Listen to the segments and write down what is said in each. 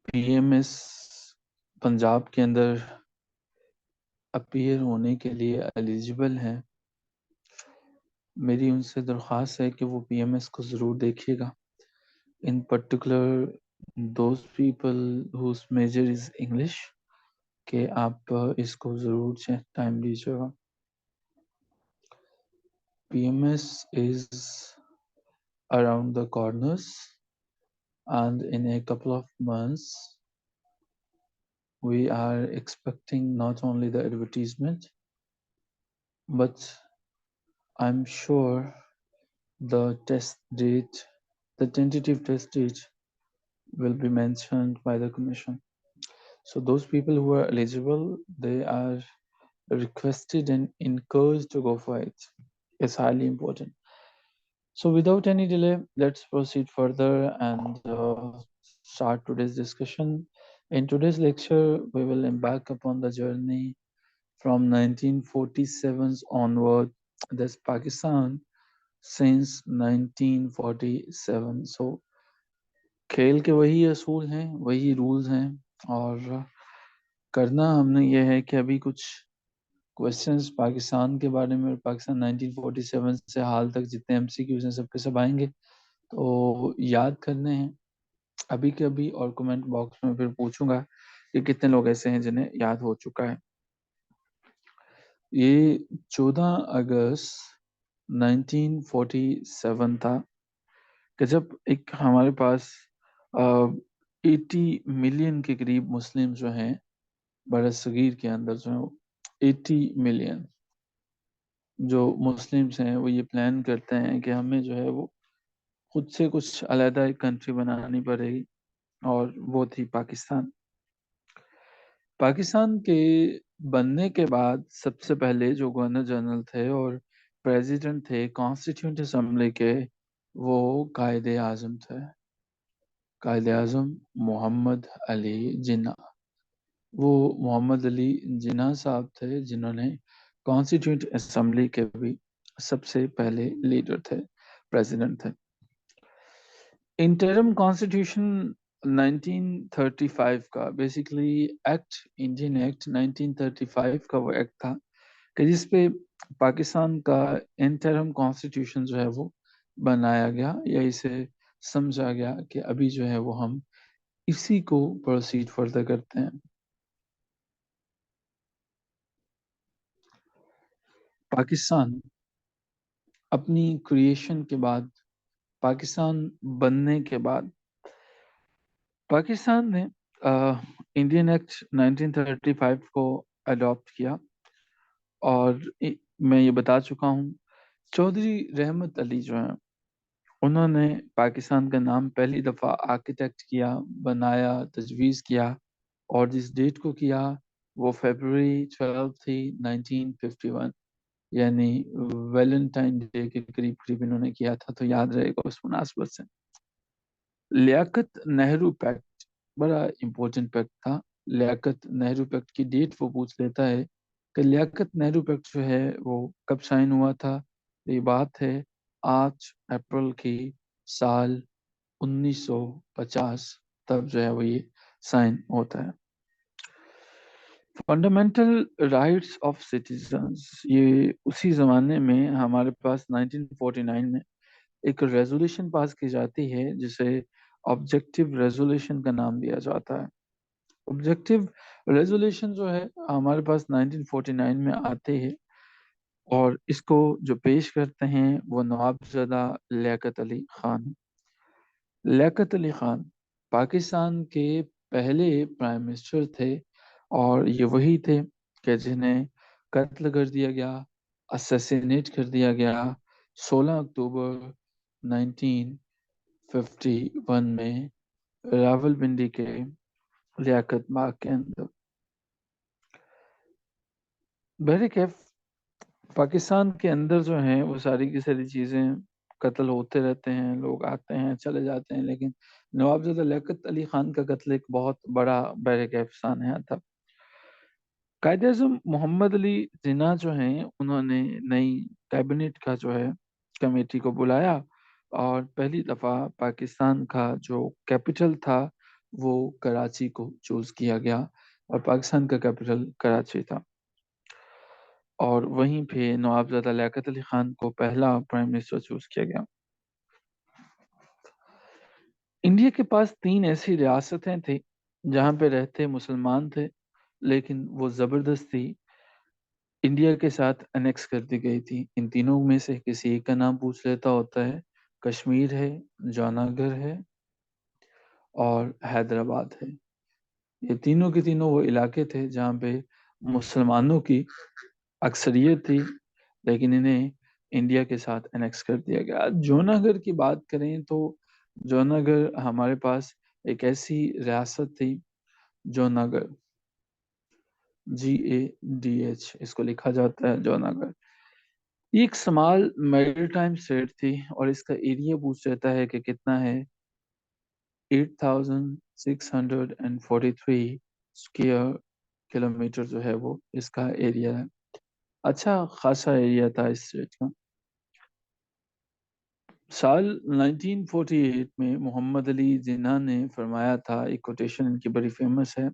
PMS Punjab के अंदर appear होने के लिए एलिजिबल हैं। मेरी उनसे दरख्वास्त है कि वो PMS को ज़रूर देखिएगा। In particular those people whose major is English कि आप इसको ज़रूर टाइम दीजिएगा। PMS is around the corners and in a couple of months we are expecting not only the advertisement but I'm sure the tentative test date will be mentioned by the commission. So those people who are eligible, they are requested and encouraged to go for it. It's highly important. So without any delay, let's proceed further and start today's discussion. In today's lecture, we will embark upon the journey from 1947 onward, that's Pakistan, since 1947. So खेल के वही असूल हैं, वही rules हैं और करना हमने ये है कि अभी कुछ क्वेश्चंस पाकिस्तान के बारे में और पाकिस्तान 1947 से हाल तक जितने MCQs हैं सबके सब आएंगे तो याद करने हैं अभी के अभी और कमेंट बॉक्स में फिर पूछूंगा कि कितने लोग ऐसे हैं जिन्हें याद हो चुका है। ये 14 अगस्त 1947 था कि जब एक हमारे पास 80 मिलियन के करीब मुस्लिम जो हैं बरसगीर के अंदर जो है 80 मिलियन जो मुस्लिम्स हैं वो ये प्लान करते हैं कि हमें जो है वो खुद से कुछ अलग एक कंट्री बनानी पड़ेगी और वो थी पाकिस्तान। पाकिस्तान के बनने के बाद सबसे पहले जो गवर्नर जनरल थे और प्रेसिडेंट थे कॉन्स्टिट्यूंट असेंबली के वो कायदे आजम थे, कायदे आजम मोहम्मद अली जिन्ना। वो मोहम्मद अली जिन्ना साहब थे जिन्होंने कॉन्स्टिट्यूंट असेंबली के भी सबसे पहले लीडर थे, प्रेसिडेंट थे। इंटरम कॉन्स्टिट्यूशन 1935 का बेसिकली एक्ट, इंडियन एक्ट 1935 का वो एक्ट था कि जिसपे पाकिस्तान का इंटरम कॉन्स्टिट्यूशन जो है वो बनाया गया या इसे समझा गया कि अभी जो है वो हम इसी को प्रोसीड फर्दर करते हैं। पाकिस्तान अपनी क्रिएशन के बाद, पाकिस्तान बनने के बाद पाकिस्तान ने इंडियन एक्ट 1935 को अडॉप्ट किया और मैं ये बता चुका हूँ चौधरी रहमत अली जो हैं उन्होंने पाकिस्तान का नाम पहली दफ़ा आर्किटेक्ट किया, बनाया, तजवीज़ किया और जिस डेट को किया वो फरवरी 12 थी 1951 यानी वैलेंटाइन डे के करीब करीब इन्होंने किया था, तो याद रहेगा उस मुनासबत से। लियाकत नेहरू पैक्ट बड़ा इम्पोर्टेंट पैक्ट था। लियाकत नेहरू पैक्ट की डेट वो पूछ लेता है कि लियाकत नेहरू पैक्ट जो है वो कब साइन हुआ था। ये बात है 8 अप्रैल की साल 1950, तब जो है वो ये साइन होता है। फंडामेंटल राइट्स ऑफ सिटीजन्स, ये उसी ज़माने में हमारे पास 1949 में एक रेजोल्यूशन पास की जाती है जिसे ऑब्जेक्टिव रेजोल्यूशन का नाम दिया जाता है। ऑब्जेक्टिव रेजोल्यूशन जो है हमारे पास 1949 में आते हैं और इसको जो पेश करते हैं वो नवाबज़दा लियाकत अली खान। लियाकत अली खान पाकिस्तान के पहले प्राइम मिनिस्टर थे और ये वही थे कि जिन्हें कत्ल कर दिया गया, असैसिनेट कर दिया गया 16 अक्टूबर 1951 में रावलपिंडी के लियाकत बाग के अंदर। बहरकैफ पाकिस्तान के अंदर जो है वो सारी की सारी चीज़ें कत्ल होते रहते हैं, लोग आते हैं चले जाते हैं, लेकिन नवाबज़दा लियाकत अली खान का कत्ल एक बहुत बड़ा बहरकैफ सानहा था। कायद-ए-आज़म मोहम्मद अली जिन्ना जो हैं उन्होंने नई कैबिनेट का जो है कमेटी को बुलाया और पहली दफ़ा पाकिस्तान का जो कैपिटल था वो कराची को चूज किया गया और पाकिस्तान का कैपिटल कराची था। और वहीं पे नवाबजादा लियाकत अली खान को पहला प्राइम मिनिस्टर चूज किया गया। इंडिया के पास 3 ऐसी रियासतें थी जहां पे रहते मुसलमान थे, लेकिन वो जबरदस्ती इंडिया के साथ अनेक्स कर दी गई थी। इन तीनों में से किसी एक का नाम पूछ लेता होता है। कश्मीर है, जौनागढ़ है और हैदराबाद है। ये तीनों के तीनों वो इलाके थे जहाँ पे मुसलमानों की अक्सरियत थी, लेकिन इन्हें इंडिया के साथ एनेक्स कर दिया गया। जौनागढ़ की बात करें तो जौनागढ़ हमारे पास एक ऐसी रियासत थी, जौनागढ़, GADH इसको लिखा जाता है, जौनागढ़। ये एक स्मॉल मैरीटाइम स्टेट थी और इसका एरिया पूछ रहता है कि कितना है। 8643 स्क्वायर किलोमीटर जो है वो इसका एरिया है। अच्छा खासा एरिया था इस स्टेट का। साल 1948 में मोहम्मद अली जिन्ना ने फरमाया था, एक कोटेशन इनकी बड़ी फेमस है।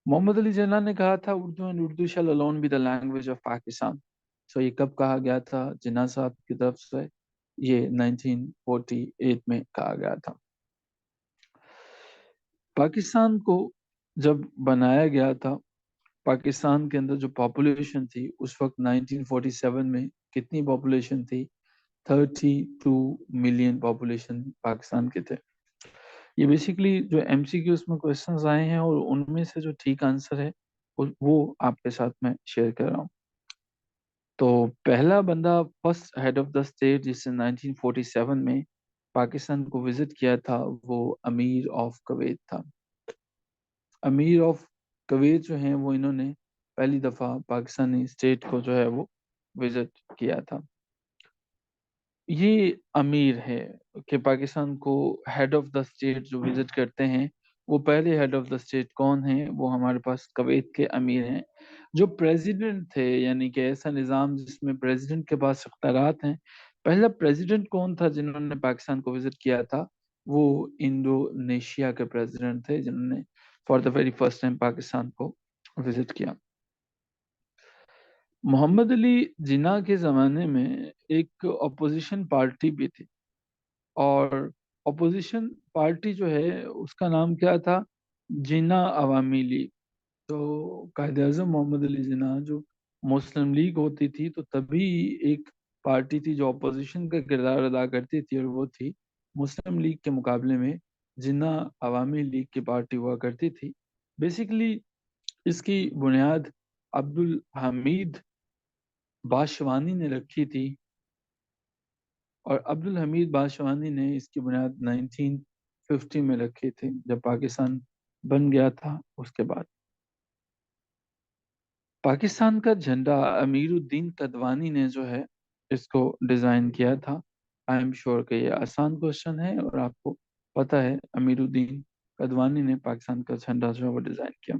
मोहम्मद अली जिन्ना ने कहा था, Urdu and Urdu shall alone be the language of Pakistan. So ये कब कहा गया था जिन्ना साहब की तरफ से? ये 1948 में कहा गया था। पाकिस्तान को जब बनाया गया था, पाकिस्तान के अंदर जो पॉपुलेशन थी उस वक्त 1947 में कितनी पॉपुलेशन थी? 32 मिलियन पॉपुलेशन पाकिस्तान के थे। ये बेसिकली जो MCQs में क्वेश्चंस आए हैं और उनमें से जो ठीक आंसर है वो आपके साथ में शेयर कर रहा हूँ। तो पहला बंदा, first head of the state जिसने 1947 में पाकिस्तान को विजिट किया था, वो अमीर ऑफ कुवैत था। अमीर ऑफ कुवैत जो हैं वो इन्होंने पहली दफा पाकिस्तानी स्टेट को जो है वो विजिट किया था। ये अमीर है कि पाकिस्तान को हेड ऑफ द स्टेट जो विजिट करते हैं, वो पहले हेड ऑफ द स्टेट कौन है? वो हमारे पास कुवैत के अमीर हैं। जो प्रेसिडेंट थे, यानी कि ऐसा निज़ाम जिसमें प्रेसिडेंट के पास इख्तियारात हैं, पहला प्रेसिडेंट कौन था जिन्होंने पाकिस्तान को विजिट किया था? वो इंडोनेशिया के प्रेसिडेंट थे जिन्होंने for the very first time Pakistan को विजिट किया। मोहम्मद अली जिन्ना के ज़माने में एक अपोजिशन पार्टी भी थी, और अपोजिशन पार्टी जो है उसका नाम क्या था? जिन्ना अवामी लीग। तो कायद अज़म मोहम्मद अली जिन्ना, जो मुस्लिम लीग होती थी तो तभी एक पार्टी थी जो अपोजिशन का किरदार अदा करती थी, और वो थी मुस्लिम लीग के मुकाबले में जिन्ना अवामी लीग की पार्टी हुआ करती थी। बेसिकली इसकी बुनियाद अब्दुल हमीद बाशवानी ने रखी थी, और अब्दुल हमीद बाशवानी ने इसकी बुनियाद 1950 में रखी थी, जब पाकिस्तान बन गया था। उसके बाद पाकिस्तान का झंडा अमीरुद्दीन कदवानी ने जो है इसको डिज़ाइन किया था। आई एम श्योर कि ये आसान क्वेश्चन है और आपको पता है अमीरुद्दीन कदवानी ने पाकिस्तान का झंडा जो है वो डिज़ाइन किया।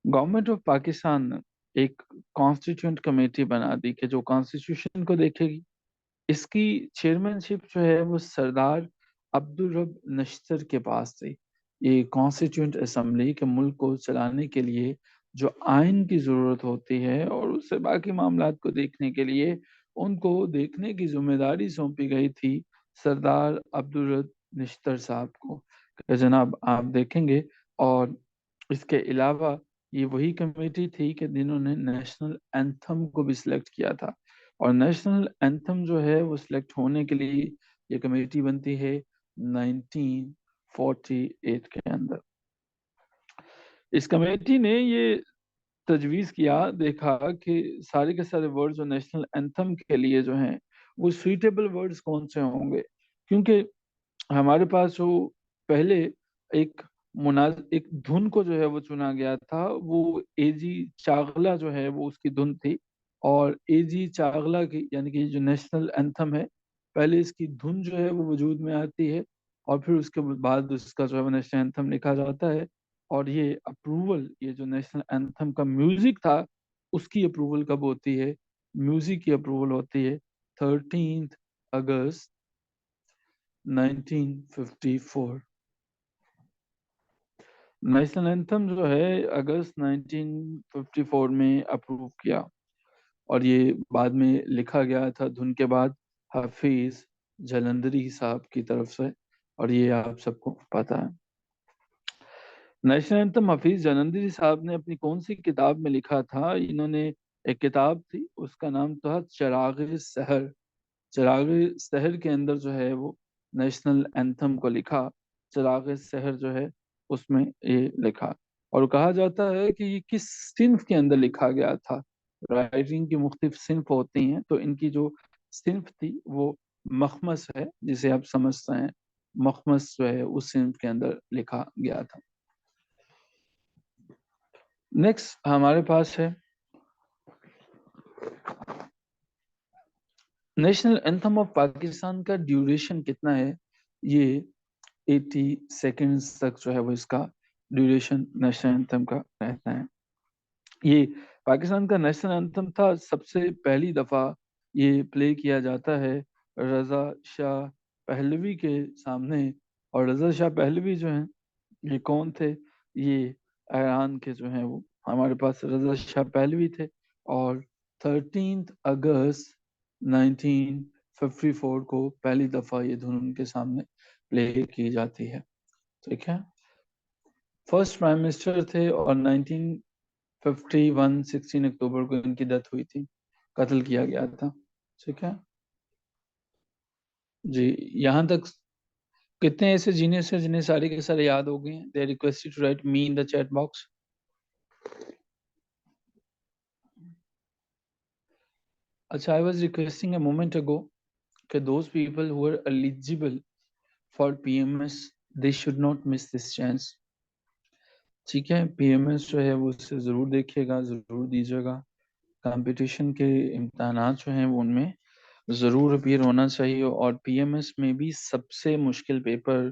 गवर्नमेंट ऑफ पाकिस्तान ने एक कॉन्स्टिट्यूंट कमेटी बना दी कि जो कॉन्स्टिट्यूशन को देखेगी। इसकी चेयरमैनशिप जो है वो सरदार अब्दुल रब नश्तर के पास थी। ये कॉन्स्टिट्यूंट असेंबली के मुल्क को चलाने के लिए जो आइन की ज़रूरत होती है और उससे बाकी मामलात को देखने के लिए उनको देखने की जिम्मेदारी सौंपी गई थी सरदार अब्दुल रब नश्तर साहब को, कि जनाब आप देखेंगे। और इसके अलावा ये वही कमेटी थी कि जिन्होंने नेशनल एंथम को भी सिलेक्ट किया था, और नेशनल एंथम जो है वो सिलेक्ट होने के लिए ये कमेटी बनती है 1948 के अंदर। इस कमेटी ने ये तजवीज़ किया, देखा कि सारे के सारे वर्ड जो नेशनल एंथम के लिए जो हैं वो सूटेबल वर्ड्स कौन से होंगे, क्योंकि हमारे पास जो पहले एक एक धुन को जो है वो चुना गया था, वो AG चागला जो है वो उसकी धुन थी। और AG चागला की, यानी कि जो नेशनल एंथम है, पहले इसकी धुन जो है वो वजूद में आती है और फिर उसके बाद उसका जो है वो नेशनल एंथम लिखा जाता है। और ये अप्रूवल, ये जो नेशनल एंथम का म्यूजिक था उसकी अप्रूवल कब होती है? म्यूजिक की अप्रूवल होती है 13 अगस्त 1954। نیشنل اینتھم جو ہے اگست 1954 میں اپروو کیا، اور یہ بعد میں لکھا گیا تھا دھن کے بعد حفیظ جلندری صاحب کی طرف سے، اور یہ آپ سب کو پتا ہے۔ نیشنل اینتھم حفیظ جلندری صاحب نے اپنی کون سی کتاب میں لکھا تھا؟ انہوں نے ایک کتاب تھی، اس کا نام تھا چراغ سحر۔ چراغ سحر کے اندر جو ہے وہ نیشنل اینتھم کو لکھا، چراغ سحر جو ہے اس میں یہ لکھا، اور کہا جاتا ہے کہ یہ کس صنف کے اندر لکھا گیا تھا۔ رائٹنگ کی مختلف صنف ہوتی ہیں، تو ان کی جو صنف تھی وہ مخمس ہے، جسے آپ سمجھتے ہیں مخمس جو ہے اس صنف کے اندر لکھا گیا تھا۔ نیکسٹ ہمارے پاس ہے نیشنل اینتھم آف پاکستان کا ڈیوریشن کتنا ہے؟ یہ 80 سیکنڈز تک جو ہے وہ اس کا ڈیوریشن نیشنل اینتھم کا رہتا ہے۔ یہ پاکستان کا نیشنل اینتھم تھا، سب سے پہلی دفعہ یہ پلے کیا جاتا ہے رضا شاہ پہلوی کے سامنے، اور رضا شاہ پہلوی جو ہیں یہ کون تھے؟ یہ ایران کے جو ہیں وہ ہمارے پاس رضا شاہ پہلوی تھے، اور 13 اگست 1954 کو پہلی دفعہ یہ دھن ان کے سامنے پلے کی جاتی ہے، ٹھیک ہے۔ فرسٹ پرائم منسٹر تھے، اور 1951 16 اکتوبر کو ان کی ڈیتھ ہوئی تھی، قتل کیا گیا تھا، ٹھیک ہے جی۔ یہاں تک کتنے ایسے جینیس ہیں جنہیں سارے کے سارے یاد ہو گئے ہیں؟ they are requested to write me in the chat box. اچھا، I was requesting a moment ago کہ those people who are eligible for PMS they should not miss this chance. ٹھیک ہے، پی ایم ایس جو ہے وہ اسے ضرور دیکھیے گا، ضرور دیجیے گا۔ کمپٹیشن کے امتحانات جو ہیں وہ ان میں ضرور اپیئر ہونا چاہیے، اور پی ایم ایس میں بھی سب سے مشکل پیپر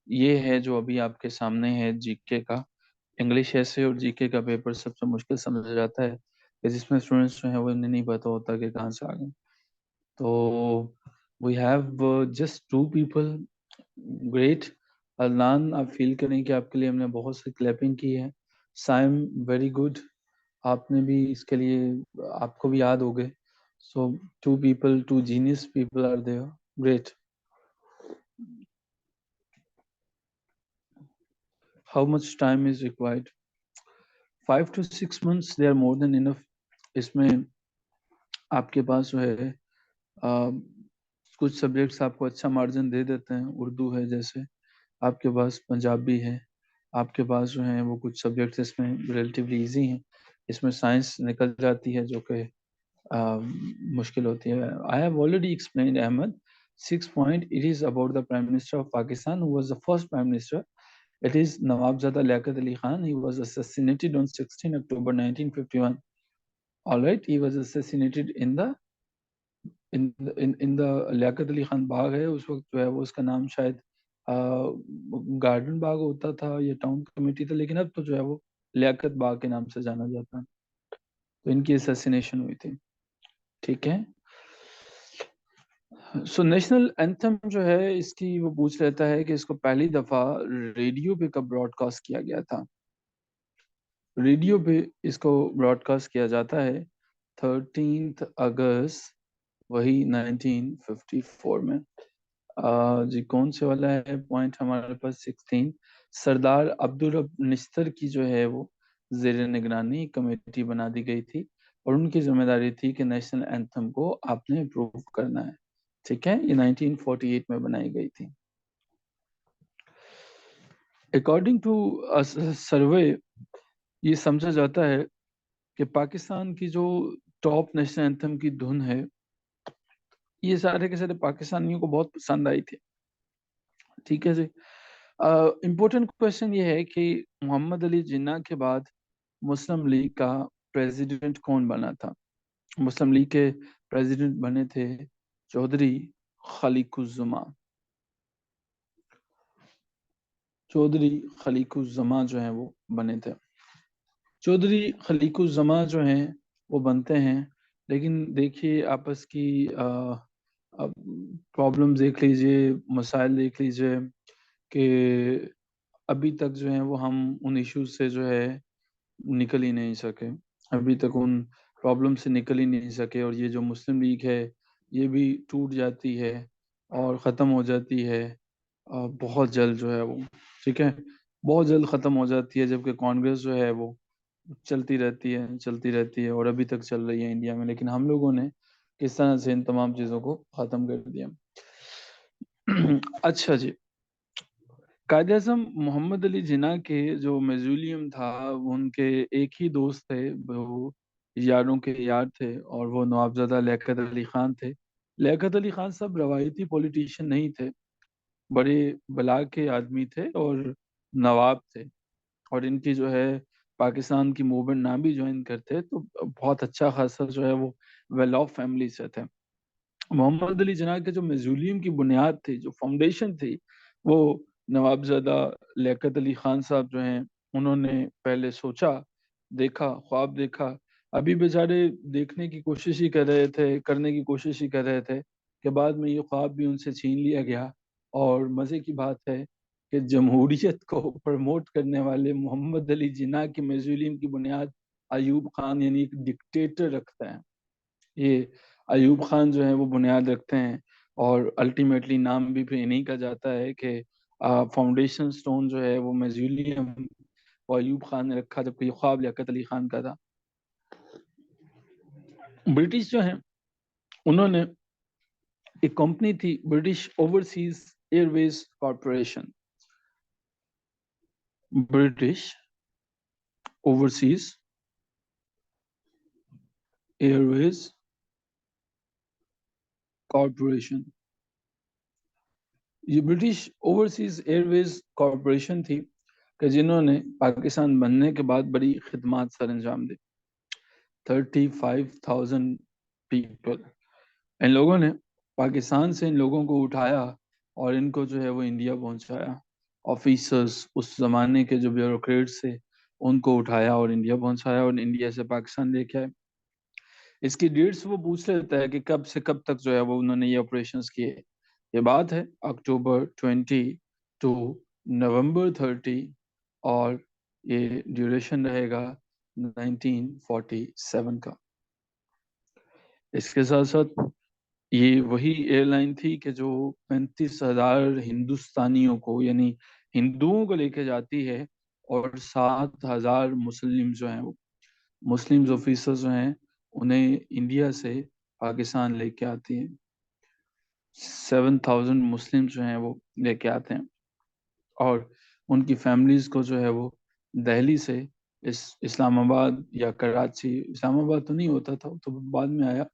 یہ ہے جو ابھی آپ کے سامنے ہے، جی کے کا۔ انگلش ایسے اور جی کے کا پیپر سب سے مشکل سمجھا جاتا ہے، کہ جس میں اسٹوڈنٹس جو ہیں وہ انہیں نہیں پتا ہوتا کہ کہاں سے آ گئے۔ تو we have just 2 people, great. Adnan, آپ فیل کریں کہ آپ کے لیے ہم نے بہت سی کلیپنگ کی ہے۔ سائم، ویری گڈ، آپ نے بھی اس کے لیے آپ کو بھی یاد ہو گئے۔ سو 2 people, 2 genius people are there. Great. How much time is required? 5 to 6 months, they are more than enough. اس میں آپ کے پاس جو ہے کچھ سبجیکٹس آپ کو اچھا مارجن دے دیتے ہیں، اردو ہے جیسے، آپ کے پاس پنجابی ہے، آپ کے پاس جو ہیں وہ کچھ سبجیکٹس اس میں ریلیٹیولی ایزی ہیں، اس میں سائنس نکل جاتی ہے جو کہ مشکل ہوتی ہے۔ I have already explained, Ahmed. 6 point, it is about the Prime Minister of Pakistan, who was the first Prime Minister. It is Nawabzada Liaquat Ali Khan. He was assassinated on 16 October 1951. All right, he was assassinated in the Liaquat Ali Khan باغ ہے، اس وقت جو ہے وہ اس کا نام شاید garden باغ ہوتا تھا یا ٹاؤن کمیٹی تھا، لیکن اب تو جو ہے وہ لیاقت باغ کے نام سے جانا جاتا ہے۔ تو ان کی اسیسینیشن ہوئی تھی، ٹھیک ہے۔ سو نیشنل اینتھم جو ہے اس کی وہ پوچھ لیتا ہے کہ اس کو پہلی دفعہ ریڈیو پہ کب براڈ کاسٹ کیا گیا تھا؟ ریڈیو پہ اس کو براڈ کاسٹ کیا جاتا ہے 13 اگست وہی 1954 میں۔ جی کون سے والا ہے پوائنٹ ہمارے پاس؟ 16۔ سردار عبدالرب نشتر کی جو ہے وہ زیر نگرانی کمیٹی بنا دی گئی تھی، اور ان کی ذمہ داری تھی کہ نیشنل اینتھم کو آپ نے اپروو کرنا ہے، ٹھیک ہے۔ یہ 1948 میں بنائی گئی تھی۔ اکارڈنگ ٹو سروے یہ سمجھا جاتا ہے کہ پاکستان کی جو ٹاپ نیشنل اینتھم کی دھن ہے، یہ سارے کے سارے پاکستانیوں کو بہت پسند آئی تھی، ٹھیک ہے جی۔ امپورٹنٹ کوشچن یہ ہے کہ محمد علی جناح کے بعد مسلم لیگ کا پریزیڈنٹ کون بنا تھا؟ مسلم لیگ کے پریزیڈنٹ بنے تھے چودھری خلیق الزمان۔ چودھری خلیق الزمان جو ہیں وہ بنے تھے۔ چودھری خلیق الزمان جو ہیں وہ بنتے ہیں، لیکن دیکھیے آپس کی پرابلم دیکھ لیجئے، مسائل دیکھ لیجئے کہ ابھی تک جو ہے وہ ہم ان ایشوز سے جو ہے نکل ہی نہیں سکے، ابھی تک ان پرابلم سے نکل ہی نہیں سکے، اور یہ جو مسلم لیگ ہے یہ بھی ٹوٹ جاتی ہے اور ختم ہو جاتی ہے بہت جلد جو ہے وہ، ٹھیک ہے، بہت جلد ختم ہو جاتی ہے، جبکہ کانگریس جو ہے وہ چلتی رہتی ہے اور ابھی تک چل رہی ہے انڈیا میں، لیکن ہم لوگوں نے کس طرح سے ان تمام چیزوں کو ختم کر دیا۔ اچھا جی، قائد اعظم محمد علی جناح کے جو میزولیم تھا وہ ان کے ایک ہی دوست تھے، وہ یاروں کے یار تھے، اور وہ نوابزادہ لیاقت علی خان تھے۔ لیاقت علی خان صاحب روایتی پولیٹیشین نہیں تھے، بڑے بلا کے آدمی تھے اور نواب تھے، اور ان کی جو ہے پاکستان کی موومنٹ نہ بھی جوائن کرتے تو بہت اچھا خاصا جو ہے وہ ویل آف فیملی سے تھے۔ محمد علی جناح کے جو میزولیم کی بنیاد تھی، جو فاؤنڈیشن تھی، وہ نوابزادہ لیاقت علی خان صاحب جو ہیں انہوں نے پہلے سوچا، دیکھا، خواب دیکھا، ابھی بیچارے دیکھنے کی کوشش ہی کر رہے تھے، کرنے کی کوشش ہی کر رہے تھے کہ بعد میں یہ خواب بھی ان سے چھین لیا گیا۔ اور مزے کی بات ہے کہ جمہوریت کو پروموٹ کرنے والے محمد علی جناح کی میزولیم کی بنیاد ایوب خان یعنی ایک ڈکٹیٹر رکھتا ہے، یہ ایوب خان جو ہے وہ بنیاد رکھتے ہیں، اور الٹیمیٹلی نام بھی پھر انہیں کا جاتا ہے کہ فاؤنڈیشن سٹون جو ہے وہ میزولیم وہ ایوب خان نے رکھا، جبکہ یہ خواب لیاقت علی خان کا تھا۔ برٹش جو ہیں انہوں نے ایک کمپنی تھی برٹش اوورسیز ایئر ویز کارپوریشن، برٹش اوورسیز ایئر ویز کارپوریشن، یہ برٹش اوورسیز ایئر ویز کارپوریشن تھی کہ جنہوں نے پاکستان بننے کے بعد بڑی خدمات سر انجام دی۔ 35,000 پیپل، ان لوگوں نے پاکستان سے ان لوگوں کو اٹھایا اور ان کو جو ہے وہ انڈیا پہنچایا، آفیسرز اس زمانے کے جو بیوروکریٹس تھے ان کو اٹھایا اور انڈیا پہنچایا، اور انڈیا سے پاکستان لے کے آئے۔ اس کی ڈیٹس وہ پوچھ لیتا ہے کہ کب سے کب تک جو ہے وہ انہوں نے یہ آپریشنز کیے۔ یہ بات ہے اکتوبر 20 ٹو نومبر 30، اور یہ ڈیوریشن رہے گا 1947 کا۔ اس کے ساتھ ساتھ یہ وہی ایئر لائن تھی کہ جو 35,000 ہندوستانیوں کو یعنی ہندوؤں کو لے کے جاتی ہے، اور 7,000 مسلم جو ہیں وہ مسلم آفیسر جو ہیں انہیں انڈیا سے پاکستان لے کے آتی ہیں، 7,000 مسلم جو ہیں وہ لے کے آتے ہیں، اور ان کی فیملیز کو جو ہے وہ دہلی سے اسلام آباد یا کراچی، اسلام آباد تو نہیں ہوتا تھا تو بعد میں آیا،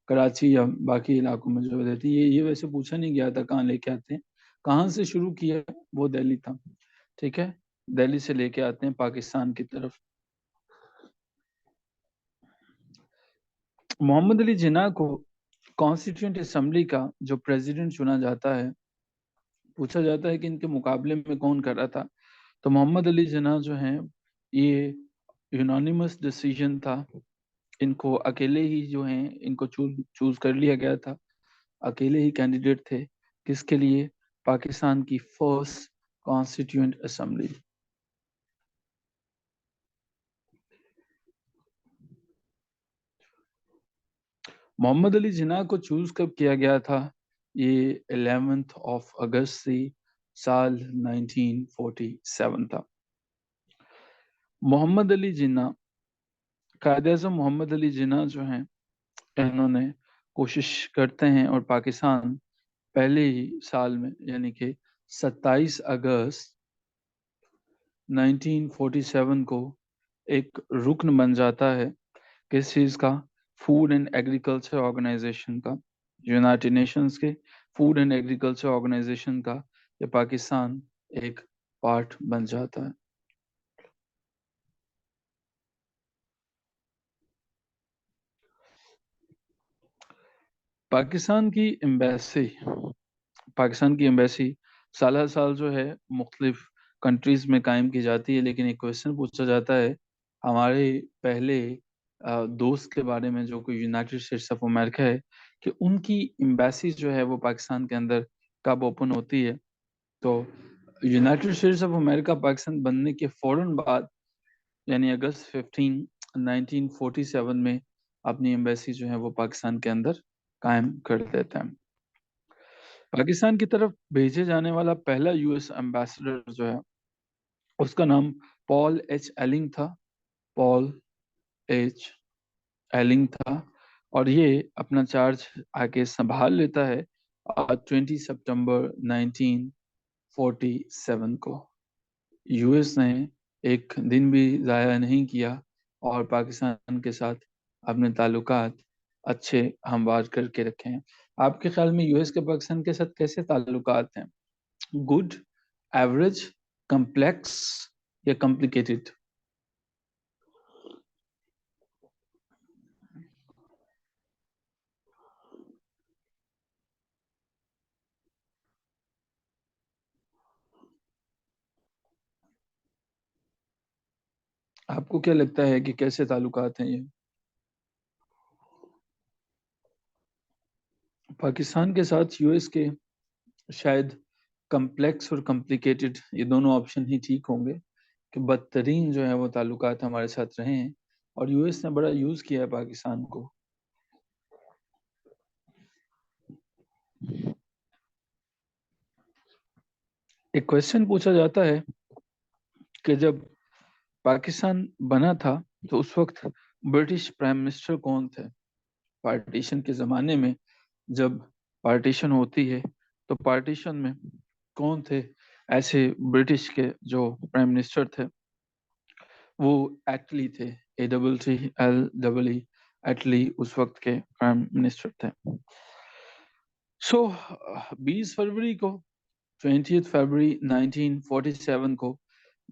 کراچی یا باقی علاقوں میں جو رہتی ہے، یہ ویسے پوچھا نہیں گیا تھا کہاں لے کے آتے ہیں، کہاں سے شروع کیا وہ دہلی تھا، ٹھیک ہے، دہلی سے لے کے آتے ہیں پاکستان کی طرف۔ محمد علی جناح کو کانسٹیٹیوئنٹ اسمبلی کا جو پریزیڈنٹ چنا جاتا ہے، پوچھا جاتا ہے کہ ان کے مقابلے میں کون کر رہا تھا، تو محمد علی جناح جو ہیں یہ یونانیمس ڈیسیژن تھا، ان کو اکیلے ہی جو ہیں ان کو چوز کر لیا گیا تھا، اکیلے ہی کینڈیڈیٹ تھے، کس کے لیے؟ پاکستان کی فرسٹ کانسٹیٹیوئنٹ اسمبلی۔ محمد علی جناح کو چوز کب کیا گیا تھا؟ یہ 11 اگست سال 1947 تھا۔ محمد علی جناح، قائد اعظم محمد علی جناح جو ہیں انہوں نے کوشش کرتے ہیں، اور پاکستان پہلے ہی سال میں یعنی کہ 27 اگست 1947 کو ایک رکن بن جاتا ہے، کس چیز کا؟ فوڈ اینڈ ایگریکلچر آرگنائزیشن کا، یونائٹڈ نیشنز کے فوڈ اینڈ ایگریکلچر آرگنائزیشن کا یہ پاکستان ایک پارٹ بن جاتا ہے۔ پاکستان کی ایمبیسی سال ہر سال جو ہے مختلف کنٹریز میں قائم کی جاتی ہے، لیکن ایک کویسچن پوچھا جاتا ہے ہمارے پہلے دوست کے بارے میں جو کہ یونائٹڈ اسٹیٹس آف امریکہ ہے، کہ ان کی ایمبیسی جو ہے وہ پاکستان کے اندر کب اوپن ہوتی ہے؟ تو United states of America Pakistan बनने के फौरन बाद यानी अगस्त 1947 में अपनी एम्बेसी जो है वो पाकिस्तान के अंदर कायम कर देता है। पाकिस्तान की तरफ भेजे जाने वाला पहला यूएस एम्बेसडर जो है उसका नाम पॉल एच एलिंग था। पॉल एच एलिंग था और ये अपना चार्ज आगे संभाल लेता है 20 सितंबर 1947 को। यूएस ने एक दिन भी ज़ाया नहीं किया और पाकिस्तान के साथ अपने ताल्लुकात अच्छे हमवार करके रखे हैं। आपके ख्याल में यूएस के पाकिस्तान के साथ कैसे ताल्लुकात हैं? गुड, एवरेज, कम्प्लेक्स या कॉम्प्लिकेटेड? आपको क्या लगता है कि कैसे ताल्लुकात हैं ये? पाकिस्तान के साथ यूएस के शायद कम्प्लेक्स और कॉम्प्लिकेटेड ये दोनों ऑप्शन ही ठीक होंगे कि बदतरीन जो है वो ताल्लुकात हमारे साथ रहे हैं और यूएस ने बड़ा यूज़ किया है पाकिस्तान को। एक क्वेश्चन पूछा जाता है कि जब पाकिस्तान बना था तो उस वक्त ब्रिटिश प्राइम मिनिस्टर कौन थे? पार्टीशन के ज़माने में जब पार्टीशन होती है तो पार्टीशन में कौन थे ऐसे ब्रिटिश के जो प्राइम मिनिस्टर थे? वो एटली थे, ATTLEE एटली उस वक्त के प्राइम मिनिस्टर थे। सो 20 फरवरी को 20 फरवरी 1947 को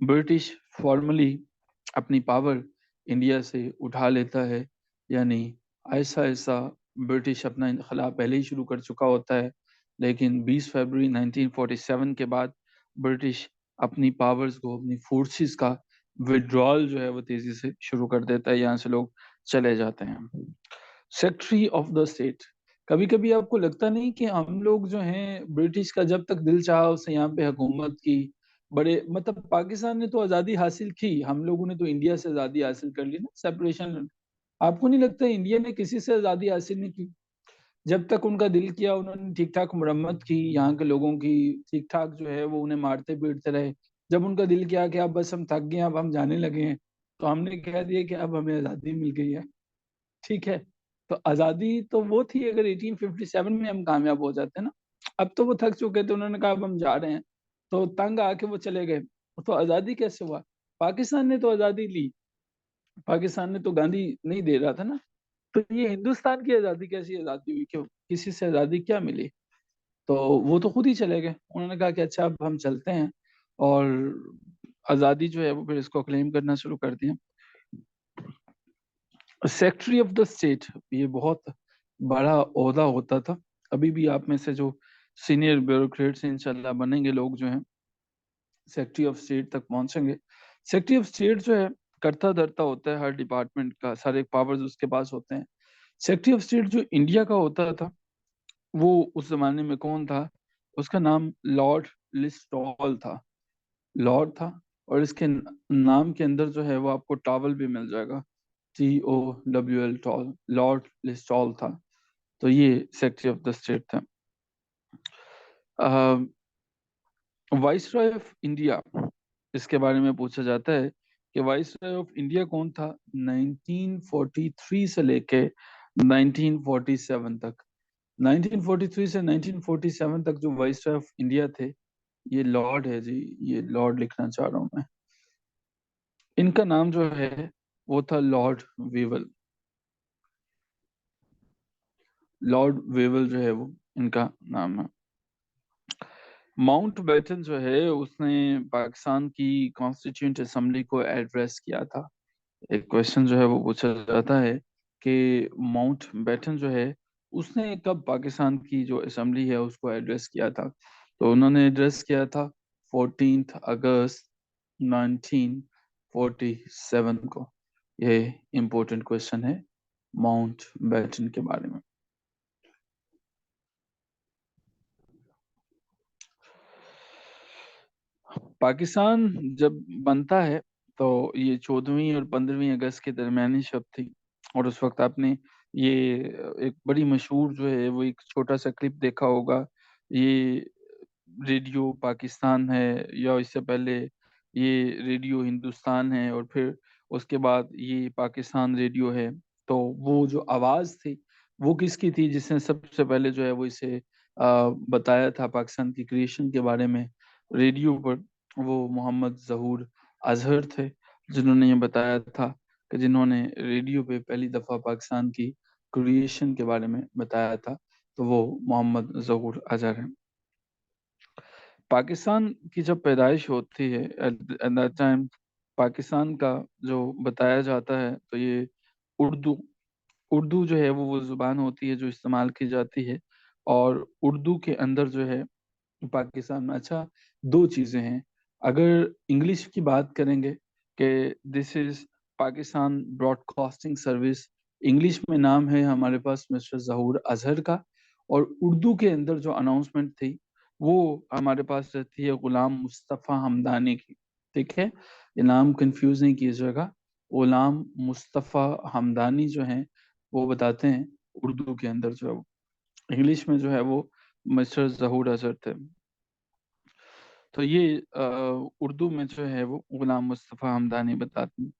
ब्रिटिश फॉर्मली अपनी पावर इंडिया से उठा लेता है, यानी ऐसा ऐसा ब्रिटिश अपना इनकलाब पहले ही शुरू कर चुका होता है, लेकिन 20 फरवरी 1947 के बाद ब्रिटिश अपनी पावर्स को, अपनी फोर्सेस का विड्रॉल जो है वो तेजी से शुरू कर देता है, यहाँ से लोग चले जाते हैं। सेक्रेटरी ऑफ द स्टेट, कभी कभी आपको लगता नहीं कि हम लोग जो हैं ब्रिटिश का जब तक दिल चाहा उससे यहाँ पे हुकूमत की, बड़े मतलब पाकिस्तान ने तो आज़ादी हासिल की, हम लोगों ने तो इंडिया से आज़ादी हासिल कर ली ना, सेपरेशन। आपको नहीं लगता इंडिया ने किसी से आज़ादी हासिल नहीं की? जब तक उनका दिल किया उन्होंने ठीक ठाक मरम्मत की यहाँ के लोगों की, ठीक ठाक जो है वो उन्हें मारते पीटते रहे। जब उनका दिल किया कि अब बस हम थक गए, अब हम जाने लगे हैं, तो हमने कह दिया कि अब हमें आज़ादी मिल गई है। ठीक है, तो आज़ादी तो वो थी अगर 1857 में हम कामयाब हो जाते ना। अब तो वो थक चुके थे, उन्होंने कहा अब हम जा रहे हैं, तो तंग आके वो चले गए। तो आज़ादी कैसे हुआ? पाकिस्तान ने तो आज़ादी ली, पाकिस्तान ने तो गांधी नहीं दे रहा था ना। तो ये हिंदुस्तान की आज़ादी कैसी आज़ादी हुई? क्यों, किसी से आज़ादी क्या मिली? तो वो तो खुद ही चले गए, उन्होंने कहा कि अच्छा अब हम चलते हैं, और आज़ादी जो है वो फिर इसको क्लेम करना शुरू कर दिया। सेक्रेटरी ऑफ द स्टेट ये बहुत बड़ा ओहदा होता था। अभी भी आप में से जो सीनियर ब्यूरोक्रेट्स इंशाल्लाह बनेंगे लोग जो हैं सेक्रेटरी ऑफ स्टेट तक पहुंचेंगे। सेक्रेटरी ऑफ स्टेट जो है करता धरता होता है हर डिपार्टमेंट का, सारे पावर्स उसके पास होते हैं। सेक्रेटरी ऑफ स्टेट जो इंडिया का होता था वो उस जमाने में कौन था? उसका नाम लॉर्ड लिस्टॉल था। लॉर्ड था, और इसके नाम के अंदर जो है वो आपको टॉवल भी मिल जाएगा, TOWL टॉल, लॉर्ड लिस्टॉल था। तो ये सेक्रेटरी ऑफ द स्टेट था। वाइस रॉय ऑफ इंडिया, इसके बारे में पूछा जाता है कि वाइस रॉय ऑफ इंडिया कौन था 1943 से लेके 1947 तक। 1943 से 1947 तक जो वाइस रॉय ऑफ इंडिया थे ये लॉर्ड है जी, ये लॉर्ड लिखना चाह रहा हूं मैं। इनका नाम जो है वो था लॉर्ड वेवल। लॉर्ड वेवल जो है वो इनका नाम है। माउंट बेटन जो है उसने पाकिस्तान की कॉन्स्टिट्यूंट असेंबली को एड्रेस किया था। एक क्वेश्चन जो है वो पूछा जाता है कि माउंट बेटन जो है उसने कब पाकिस्तान की जो असेंबली है उसको एड्रेस किया था? तो उन्होंने एड्रेस किया था 14 अगस्त 1947 को। ये इम्पोर्टेंट क्वेश्चन है माउंट बेटन के बारे में। पाकिस्तान जब बनता है तो ये 14वीं और 15वीं अगस्त के दरमियानी शब थी, और उस वक्त आपने ये एक बड़ी मशहूर जो है वो एक छोटा सा क्लिप देखा होगा। ये रेडियो पाकिस्तान है, या इससे पहले ये रेडियो हिंदुस्तान है, और फिर उसके बाद ये पाकिस्तान रेडियो है। तो वो जो आवाज़ थी वो किसकी थी, जिसने सबसे पहले जो है वो इसे बताया था पाकिस्तान की क्रिएशन के बारे में रेडियो पर? वो मोहम्मद ज़हूर अजहर थे, जिन्होंने ये बताया था, कि जिन्होंने रेडियो पे पहली दफ़ा पाकिस्तान की क्रिएशन के बारे में बताया था। तो वो मोहम्मद ज़हूर अजहर हैं। पाकिस्तान की जब पैदाइश होती है, एट दैट टाइम पाकिस्तान का जो बताया जाता है, तो ये उर्दू उर्दू जो है वो ज़ुबान होती है जो इस्तेमाल की जाती है। और उर्दू के अंदर जो है पाकिस्तान में, अच्छा, दो चीज़ें हैं। अगर इंग्लिश की बात करेंगे कि this is Pakistan broadcasting service, English में नाम है हमारे पास मिस्टर ज़हूर अज़हर का। और उर्दू के अंदर जो अनाउंसमेंट थी वो हमारे पास रहती है गुलाम मुस्तफ़ा हमदानी की। ठीक है, ये नाम कंफ्यूज नहीं कीजिएगा। गुलाम मुस्तफ़ा हमदानी जो हैं वो बताते हैं उर्दू के अंदर जो है वो, इंग्लिश में जो है वो मिस्टर ज़हूर अज़हर थे। तो ये उर्दू में जो है वो गुलाम मुस्तफ़ा हमदानी बताते हैं।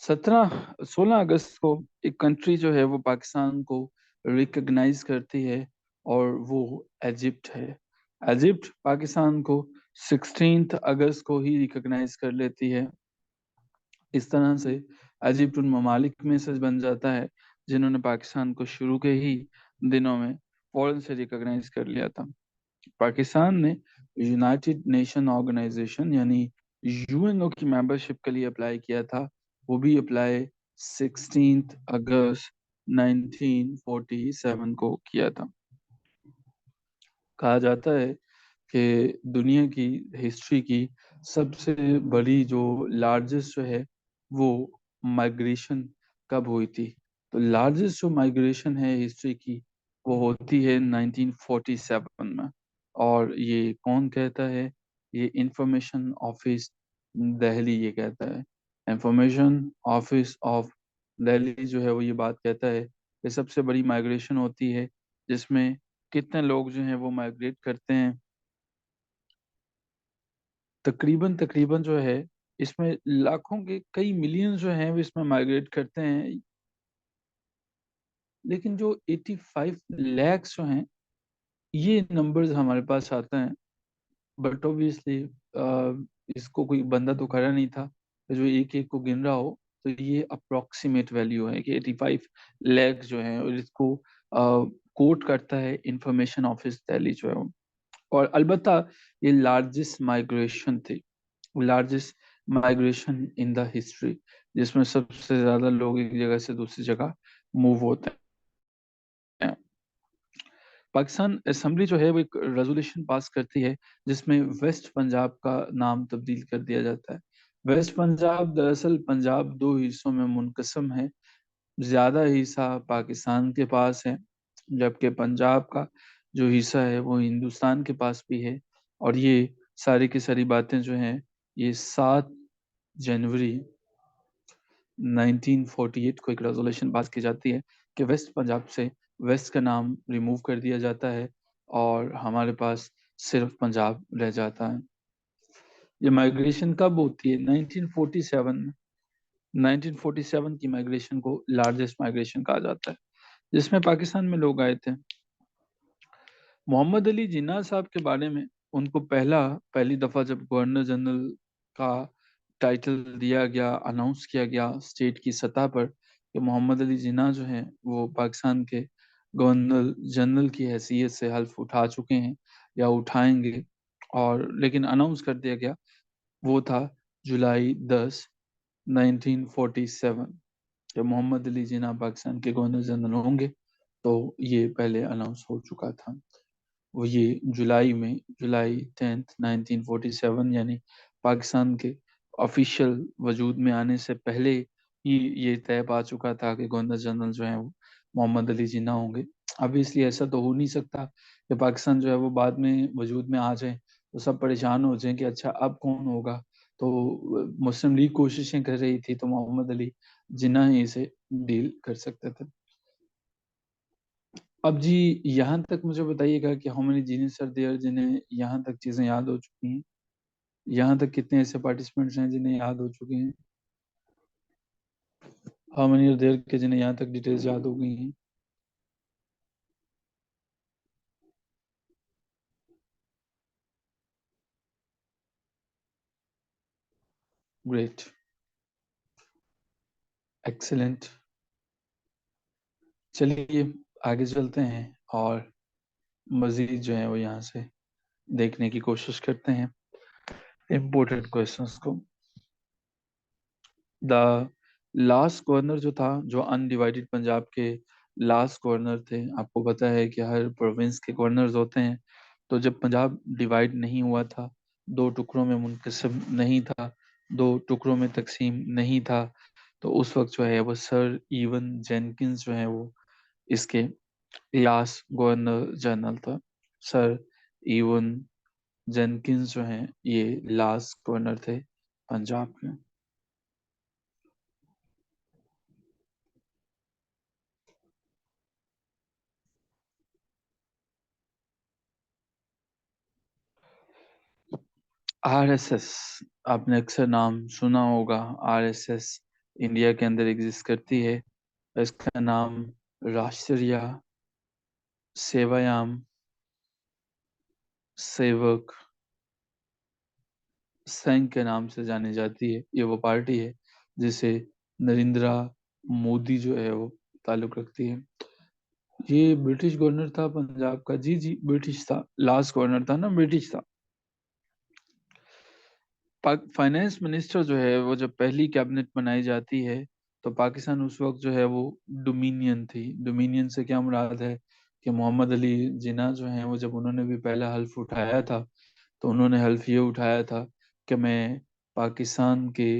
16 अगस्त को एक कंट्री जो है वो पाकिस्तान को रिकग्नाइज करती है, और वो इजिप्ट है। इजिप्ट पाकिस्तान को 16 अगस्त को ही रिकग्नाइज कर लेती है। इस तरह से इजिप्ट उन ममालिक में से बन जाता है जिन्होंने पाकिस्तान को शुरू के ही दिनों में फौरन से रिकग्नाइज कर लिया था। पाकिस्तान ने यूनाइटेड नेशन ऑर्गेनाइजेशन यानी यूएनओ की मेंबरशिप के लिए अप्लाई किया था। वो भी अप्लाई 16 अगस्त 1947 को किया था। कहा जाता है कि दुनिया की हिस्ट्री की सबसे बड़ी जो लार्जेस्ट जो है वो माइग्रेशन कब हुई थी, तो लार्जेस्ट जो माइग्रेशन है हिस्ट्री की वो होती है 1947 में। और ये कौन कहता है? ये इंफॉर्मेशन ऑफिस दिल्ली ये कहता है। इंफॉर्मेशन ऑफिस ऑफ दिल्ली जो है वो ये बात कहता है कि सबसे बड़ी माइग्रेशन होती है, जिसमें कितने लोग जो हैं वो माइग्रेट करते हैं। तकरीबन तकरीबन जो है इसमें लाखों के कई मिलियन जो हैं वो इसमें माइग्रेट करते हैं। लेकिन जो 85 लैक्स जो हैं ये नंबर्स हमारे पास आते हैं। बट ऑब्वियसली इसको कोई बंदा तो खड़ा नहीं था जो एक एक को गिन रहा हो। तो ये अप्रोक्सीमेट वैल्यू है कि 85 लैक्स जो हैं, और इसको कोट करता है इंफॉर्मेशन ऑफिस दिल्ली जो है वो। और अलबत्ता ये लार्जेस्ट माइग्रेशन थी, largest migration in the history, जिसमें सबसे ज्यादा लोग एक जगह से दूसरी जगह मूव होते हैं। पाकिस्तान असेंबली जो है वो एक रेजोल्यूशन पास करती है जिसमें वेस्ट पंजाब का नाम तब्दील कर दिया जाता है। वेस्ट पंजाब दरअसल पंजाब दो हिस्सों में मुनकसम है। ज्यादा हिस्सा पाकिस्तान के पास है, जबकि पंजाब का जो हिस्सा है वो हिंदुस्तान के पास भी है। और ये सारी की सारी बातें जो हैं ये 7 जनवरी 1948 को एक रेजोल्यूशन पास की जाती है कि वेस्ट पंजाब से वेस्ट का नाम रिमूव कर दिया जाता है, और हमारे पास सिर्फ पंजाब रह जाता है। ये माइग्रेशन कब होती है? 1947 में। 1947 की माइग्रेशन को लार्जेस्ट माइग्रेशन कहा जाता है, जिसमें पाकिस्तान में लोग आए थे। मोहम्मद अली जिन्ना साहब के बारे में, उनको पहली दफ़ा जब गवर्नर जनरल का टाइटल दिया गया, अनाउंस किया गया स्टेट की सतह पर कि मोहम्मद अली जिन्ना जो हैं वो पाकिस्तान के गवर्नर जनरल की हैसियत से हल्फ उठा चुके हैं या उठाएंगे, और लेकिन अनाउंस कर दिया गया, वो था जुलाई 10 1947, जब मोहम्मद अली जिन्ना पाकिस्तान के गवर्नर जनरल होंगे। तो ये पहले अनाउंस हो चुका था। वो ये जुलाई 10 1947 यानी पाकिस्तान के ऑफिशियल वजूद में आने से पहले ही ये तय पा चुका था कि गवर्नर जनरल जो है वो मोहम्मद अली जिन्ना होंगे। अब इसलिए ऐसा तो हो नहीं सकता कि पाकिस्तान जो है वो बाद में वजूद में आ जाए तो सब परेशान हो जाएं कि अच्छा अब कौन होगा। तो मुस्लिम लीग कोशिशें कर रही थी, तो मोहम्मद अली जिन्ना ही इसे डील कर सकते थे। अब जी यहाँ तक मुझे बताइएगा कि how many genius are there जिन्हें यहाँ तक चीजें याद हो चुकी हैं। यहाँ तक कितने ऐसे पार्टिसिपेंट्स हैं जिन्हें याद हो चुके हैं। हाउ मेनी आर देयर के जिन्हें यहाँ तक डिटेल्स याद हो गई हैं। Great, excellent. चलिए आगे चलते हैं और मजीद जो है वो यहाँ से देखने की कोशिश करते हैं इम्पोर्टेंट क्वेश्चंस को। द लास्ट गवर्नर जो था, जो अनडिवाइडेड पंजाब के लास्ट गवर्नर थे, आपको पता है कि हर प्रोविंस के गवर्नर्स होते हैं। तो जब पंजाब डिवाइड नहीं हुआ था, दो टुकड़ों में मुनकसम नहीं था, दो टुकड़ों में तकसीम नहीं था, तो उस वक्त जो है वो सर इवन जेनकिंस जो है वो इसके लास्ट गवर्नर जनरल था। सर इवन जेनकिंस जो हैं ये लास्ट गवर्नर थे पंजाब के। आरएसएस, आपने अक्सर नाम सुना होगा। आरएसएस इंडिया के अंदर एग्जिस्ट करती है। इसका नाम राष्ट्रीय सेवायाम सेवक संघ के नाम से जानी जाती है। ये वो पार्टी है जिसे नरेंद्र मोदी जो है वो ताल्लुक रखती है। ये ब्रिटिश गवर्नर था पंजाब का। जी जी ब्रिटिश था, लास्ट गवर्नर था ना, ब्रिटिश था। फाइनेंस मिनिस्टर जो है वो जब पहली कैबिनेट बनाई जाती है, तो पाकिस्तान उस वक्त जो है वो डोमिनियन थी। डोमिनियन से क्या मुराद है कि मोहम्मद अली जिन्ना जो है वो जब उन्होंने भी पहला हल्फ उठाया था, तो उन्होंने हल्फ ये उठाया था कि मैं पाकिस्तान के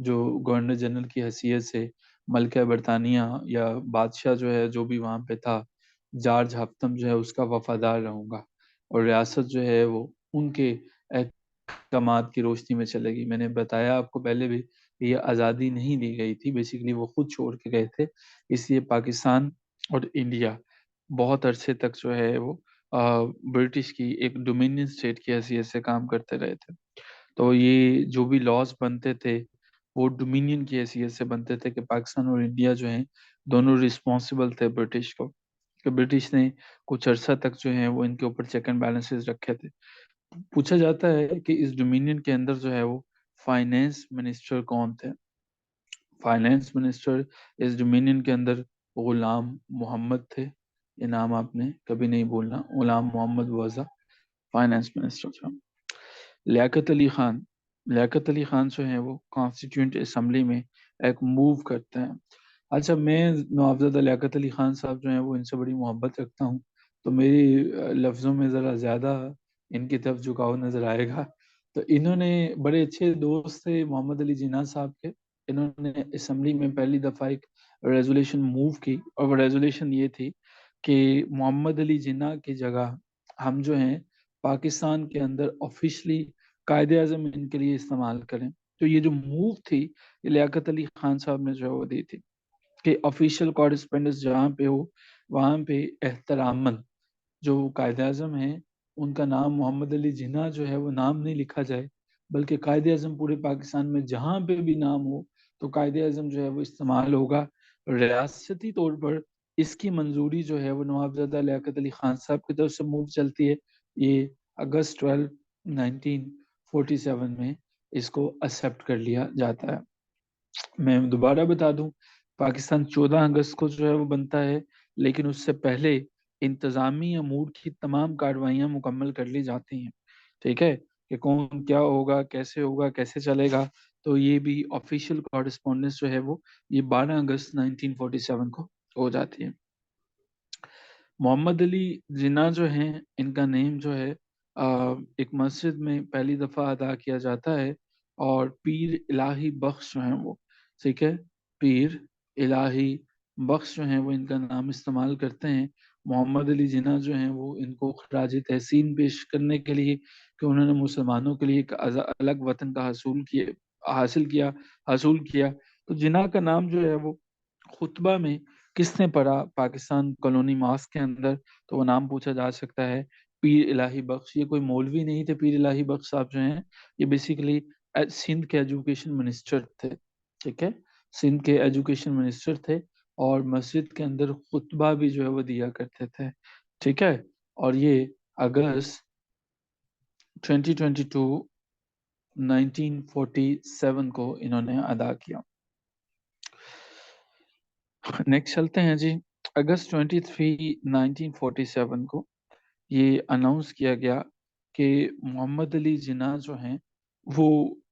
जो गवर्नर जनरल की हैसियत से मलका बरतानिया या बादशाह जो है जो भी वहाँ पे था, जॉर्ज हफ्तम जो है उसका वफादार रहूंगा, और रियासत जो है वो उनके अहकामात की रोशनी में चलेगी। मैंने बताया आपको पहले भी कि ये आज़ादी नहीं दी गई थी, बेसिकली वो खुद छोड़ के गए थे। इसलिए पाकिस्तान और इंडिया बहुत अरसे तक जो है वो ब्रिटिश की एक डोमिनियन स्टेट की हैसियत से काम करते रहे थे। तो ये जो भी लॉज बनते थे वो डोमिनियन की हैसियत से बनते थे कि पाकिस्तान और इंडिया जो है दोनों रिस्पॉन्सिबल थे ब्रिटिश को, कि ब्रिटिश ने कुछ अरसा तक जो है वो इनके ऊपर चेक एंड बैलेंसेस रखे थे। पूछा जाता है कि इस डोमिनियन के अंदर जो है वो फाइनेंस मिनिस्टर कौन थे। फाइनेंस मिनिस्टर इस डोमिनियन के अंदर गुलाम मोहम्मद थे। ये नाम आपने कभी नहीं भूलना, गुलाम मोहम्मद वाज फाइनेंस मिनिस्टर था। लियाकत अली खान, लियाकत अली खान जो है वो कॉन्स्टिट्यूंट असम्बली में एक मूव करते हैं। अच्छा, मैं नवाबजादा लियाकत अली खान साहब जो हैं वो इनसे बड़ी मोहब्बत रखता हूँ, तो मेरी लफ्ज़ों में ज़रा ज़्यादा इनकी तरफ झुकाव नज़र आएगा। तो इन्होंने बड़े अच्छे दोस्त थे मोहम्मद अली जिन्ना साहब के। इन्होंने असम्बली में पहली दफ़ा एक रेजोल्यूशन मूव की, और वो रेजोल्यूशन ये थी कि मोहम्मद अली जिन्ना की जगह हम जो हैं पाकिस्तान के अंदर ऑफिशियली कायदे आज़म इनके लिए इस्तेमाल करें। तो ये जो मूव थी, ये लियाकत अली खान साहब ने जो है वो दी थी कि ऑफिशियल कॉरेस्पेंडेंस जहाँ पे हो वहाँ पे एहतरामन जो कायदे आज़म है उनका नाम मोहम्मद अली जिन्ना जो है वो नाम नहीं लिखा जाए, बल्कि कायदे आज़म पूरे पाकिस्तान में जहाँ पे भी नाम हो तो कायदे आज़म जो है वो इस्तेमाल होगा। रियासती तौर पर इसकी मंजूरी जो है वो नवाबजादा लियाकत अली खान साहब की तरफ से मूव चलती है। ये अगस्त 12 1947 में इसको एक्सेप्ट कर लिया जाता है। मैं दोबारा बता दूं, पाकिस्तान 14 अगस्त को जो है वो बनता है, लेकिन उससे पहले इंतजामी अमूर की तमाम कार्रवाइयाँ मुकम्मल कर ली जाती हैं। ठीक है, कि कौन क्या होगा कैसे चलेगा, तो ये भी ऑफिशियल कॉरेस्पॉन्डेंस जो है वो ये 12 अगस्त 1947 को हो जाती है। मोहम्मद अली जिन्ना जो हैं इनका नेम जो है एक मस्जिद में पहली दफ़ा अदा किया जाता है, और पीर इलाही बख्श जो हैं वो, ठीक है, पीर इलाही बख्श जो हैं वो इनका नाम इस्तेमाल करते हैं। मोहम्मद अली जिन्ना जो हैं वो इनको खराज तहसीन पेश करने के लिए कि उन्होंने मुसलमानों के लिए एक अलग वतन का हासिल किया। तो जिन्ना का नाम जो है वो खुतबा में किसने पढ़ा पाकिस्तान कॉलोनी मास्क के अंदर, तो वो नाम पूछा जा सकता है पीर इलाही बख्श। ये कोई मौलवी नहीं थे, पीर इलाही बख्श साहब जो हैं ये बेसिकली सिंध के एजुकेशन मिनिस्टर थे। ठीक है, सिंध के एजुकेशन मिनिस्टर थे और मस्जिद के अंदर खुतबा भी जो है वो दिया करते थे। ठीक है, और ये अगस्त 2022 1947 को इन्होंने अदा किया। नेक्स्ट चलते हैं जी। अगस्त 23 1947 को ये अनाउंस किया गया कि मोहम्मद अली जिन्ना जो हैं वो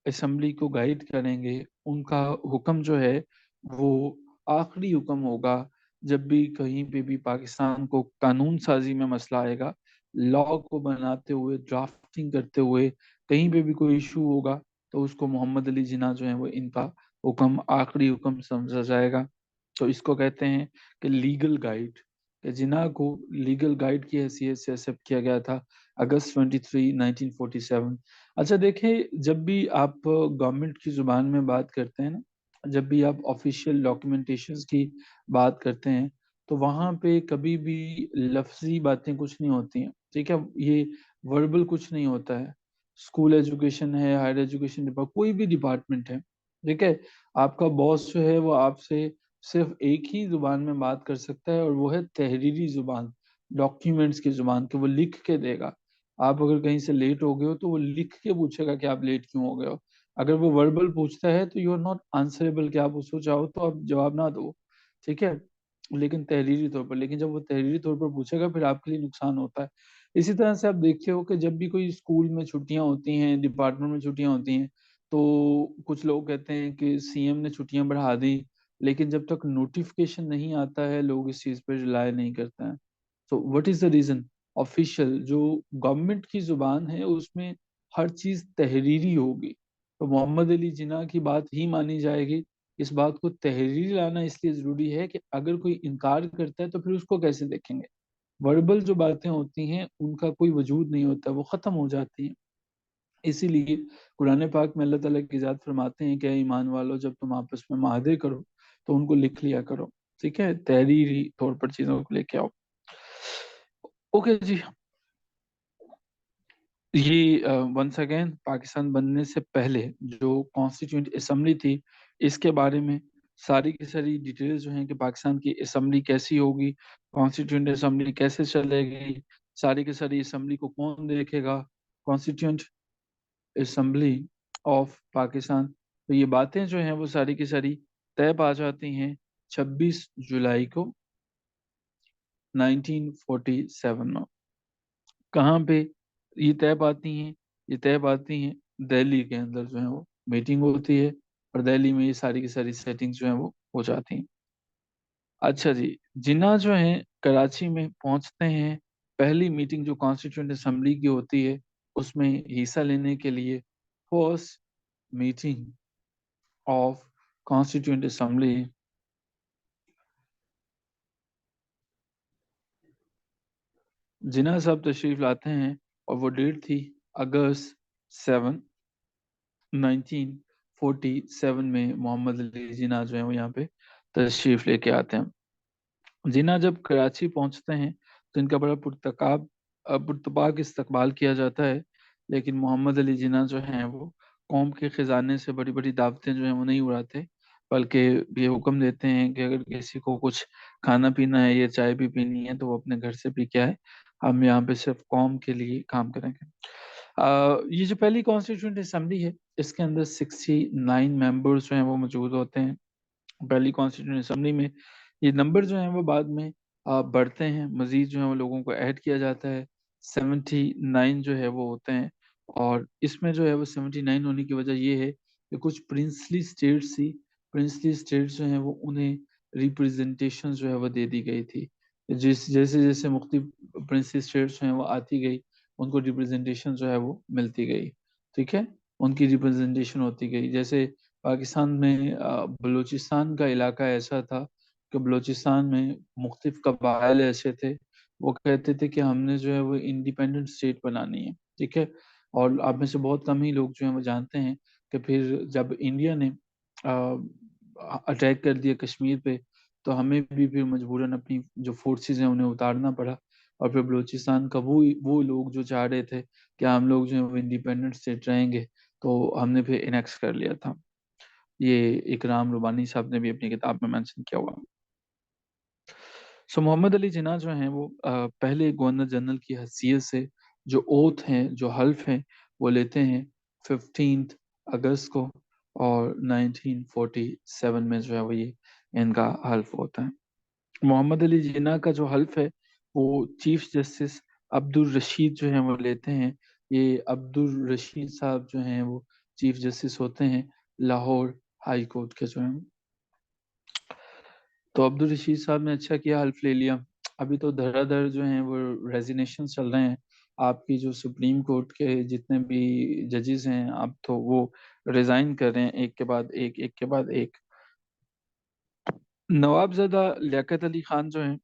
असेंबली को गाइड करेंगे। उनका हुक्म जो है वो आखिरी हुक्म होगा जब भी कहीं पे भी पाकिस्तान को कानून साजी में मसला आएगा, लॉ को बनाते हुए, ड्राफ्टिंग करते हुए कहीं पे भी कोई इशू होगा तो उसको मोहम्मद अली जिन्ना जो है वो इनका हुक्म आखिरी हुक्म समझा जाएगा। तो इसको कहते हैं कि लीगल गाइड, कि जिन्ना को लीगल गाइड की हैसियत से एक्सेप्ट किया गया था अगस्त 23 1947। अच्छा देखिए, जब भी आप गवर्नमेंट की जुबान में बात करते हैं ना, जब भी आप ऑफिशियल डॉक्यूमेंटेशंस की बात करते हैं तो वहाँ पे कभी भी लफ्जी बातें कुछ नहीं होती हैं। ठीक है, ये वर्बल कुछ नहीं होता है। स्कूल एजुकेशन है, हायर एजुकेशन डिपार्टमेंट, कोई भी डिपार्टमेंट है, ठीक है, आपका बॉस जो है वो आपसे सिर्फ एक ही जुबान में बात कर सकता है और वो है तहरीरी जुबान, डॉक्यूमेंट्स की जुबान, कि वो लिख के देगा। आप अगर कहीं से लेट हो गए हो तो वो लिख के पूछेगा कि आप लेट क्यों हो गए हो। अगर वो वर्बल पूछता है तो यू आर नॉट आंसरेबल, कि आप उसको चाहो तो आप जवाब ना दो। ठीक है, लेकिन तहरीरी तौर पर, लेकिन जब वो तहरीरी तौर पर पूछेगा फिर आपके लिए नुकसान होता है। इसी तरह से आप देखते हो कि जब भी कोई स्कूल में छुट्टियां होती हैं, डिपार्टमेंट में छुट्टियां होती हैं, तो कुछ लोग कहते हैं कि सीएम ने छुट्टियां बढ़ा दी, लेकिन जब तक नोटिफिकेशन नहीं आता है लोग इस चीज पर रिलाय नहीं करते हैं। तो what is the reason? Official जो गवर्नमेंट की जुबान है उसमें हर चीज तहरीरी होगी, तो मोहम्मद अली जिन्ना की बात ही मानी जाएगी। इस बात को तहरीरी लाना इसलिए जरूरी है कि अगर कोई इनकार करता है तो फिर उसको कैसे देखेंगे। वर्बल जो बातें होती हैं उनका कोई वजूद नहीं होता, वो खत्म हो जाती हैं। इसीलिए कुरान पाक में अल्लाह ताला की जात फरमाते हैं कि ईमान वालों, जब तुम आपस में माहदे करो तो उनको लिख लिया करो। ठीक है, तहरीरी तौर पर चीजों को लेके आओ। ओके जी, ये वंस अगेन पाकिस्तान बनने से पहले जो कॉन्स्टिट्यूंट असम्बली थी, इसके बारे में सारी की सारी डिटेल्स जो हैं कि पाकिस्तान की असम्बली कैसी होगी, कॉन्स्टिट्यूंट असम्बली कैसे चलेगी, सारी की सारी असम्बली को कौन देखेगा, कॉन्स्टिट्यूंट असम्बली ऑफ पाकिस्तान। तो ये बातें जो हैं वो सारी की सारी तय पा जाती हैं 26 जुलाई को 1947 में। कहाँ पे ये तय पाती हैं? ये तय पाती हैं दिल्ली के अंदर जो है वो मीटिंग होती है और दिल्ली में ये सारी की सारी सेटिंग्स जो है वो हो जाती हैं। अच्छा जी, जिन्ना जो है कराची में पहुंचते हैं, पहली मीटिंग जो कॉन्स्टिट्यूंट असेंबली की होती है उसमें हिस्सा लेने के लिए। First meeting of constituent assembly, Jinnah sahab तशरीफ लाते हैं और वो डेट थी अगस्त 7 1947 में मोहम्मद अली जिन्ना जो है वो यहाँ पे तशरीफ लेके आते हैं। जिन्ना जब कराची पहुंचते हैं तो इनका बड़ा पुरतपाक इस्तकबाल किया जाता है, लेकिन मोहम्मद अली जिन्ना जो हैं वो कौम के खजाने से बड़ी बड़ी दावतें जो हैं वो नहीं उड़ाते, बल्कि ये हुक्म देते हैं कि अगर किसी को कुछ खाना पीना है या चाय भी पीनी है तो वो अपने घर से पी के आए, हम यहाँ पे सिर्फ कौम के लिए काम करेंगे। ये जो पहली कॉन्स्टिट्यूंट असेंबली है इसके अंदर 69 मेंबर्स जो हैं वो मौजूद होते हैं। पहली कॉन्स्टिट्यूंट असेंबली में ये नंबर जो है वो बाद में बढ़ते हैं, मजीद जो है वो लोगों को ऐड किया जाता है। 79 जो है वो होते हैं, और इसमें जो है वो 79 होने की वजह ये है कि कुछ प्रिंसली स्टेट्स थी, प्रिंसली स्टेट्स जो हैं वो उन्हें रिप्रेजेंटेशन जो है वो दे दी गई थी। जैसे जैसे मुख्तलिफ प्रिंसली स्टेट्स जो हैं वो आती गई, उनको रिप्रेजेंटेशन जो है वो मिलती गई। ठीक है, उनकी रिप्रेजेंटेशन होती गई। जैसे पाकिस्तान में बलूचिस्तान का इलाका ऐसा था कि बलूचिस्तान में मुख्तलिफ कबाइल ऐसे थे वो कहते थे कि हमने जो है वो इंडिपेंडेंट स्टेट बनानी है, ठीक है। और आप में से बहुत कम ही लोग जो हैं वो जानते हैं कि फिर जब इंडिया ने अटैक कर दिया कश्मीर पे, तो हमें भी फिर मजबूरन अपनी जो फोर्सेस हैं उन्हें उतारना पड़ा। और फिर बलूचिस्तान का वो लोग जो चाह रहे थे कि हम लोग जो है वो इंडिपेंडेंट स्टेट रहेंगे, तो हमने फिर इनेक्स कर लिया था। ये इकराम रुबानी साहब ने भी अपनी किताब में मेंशन किया हुआ। सो मोहम्मद अली जिन्ना जो हैं वो पहले गवर्नर जनरल की हैसियत से जो ओथ हैं, जो हल्फ हैं, वो लेते हैं 15 अगस्त को, और 1947 में जो है वो ये इनका हल्फ होता है। मोहम्मद अली जिन्ना का जो हल्फ है वो चीफ जस्टिस अब्दुल रशीद जो है वो लेते हैं। ये अब्दुल रशीद साहब जो हैं वो चीफ जस्टिस होते हैं लाहौर हाई कोर्ट के जो हैं। तो अब्दुल रशीद साहब ने अच्छा किया, हल्फ ले लिया। अभी तो धड़ाधड़ जो हैं वो रेजिग्नेशन चल रहे हैं। आपकी जो सुप्रीम कोर्ट के जितने भी जजेस हैं, अब तो वो रिजाइन कर रहे हैं, एक के बाद एक, एक के बाद एक। नवाबजादा लियाकत अली खान जो हैं,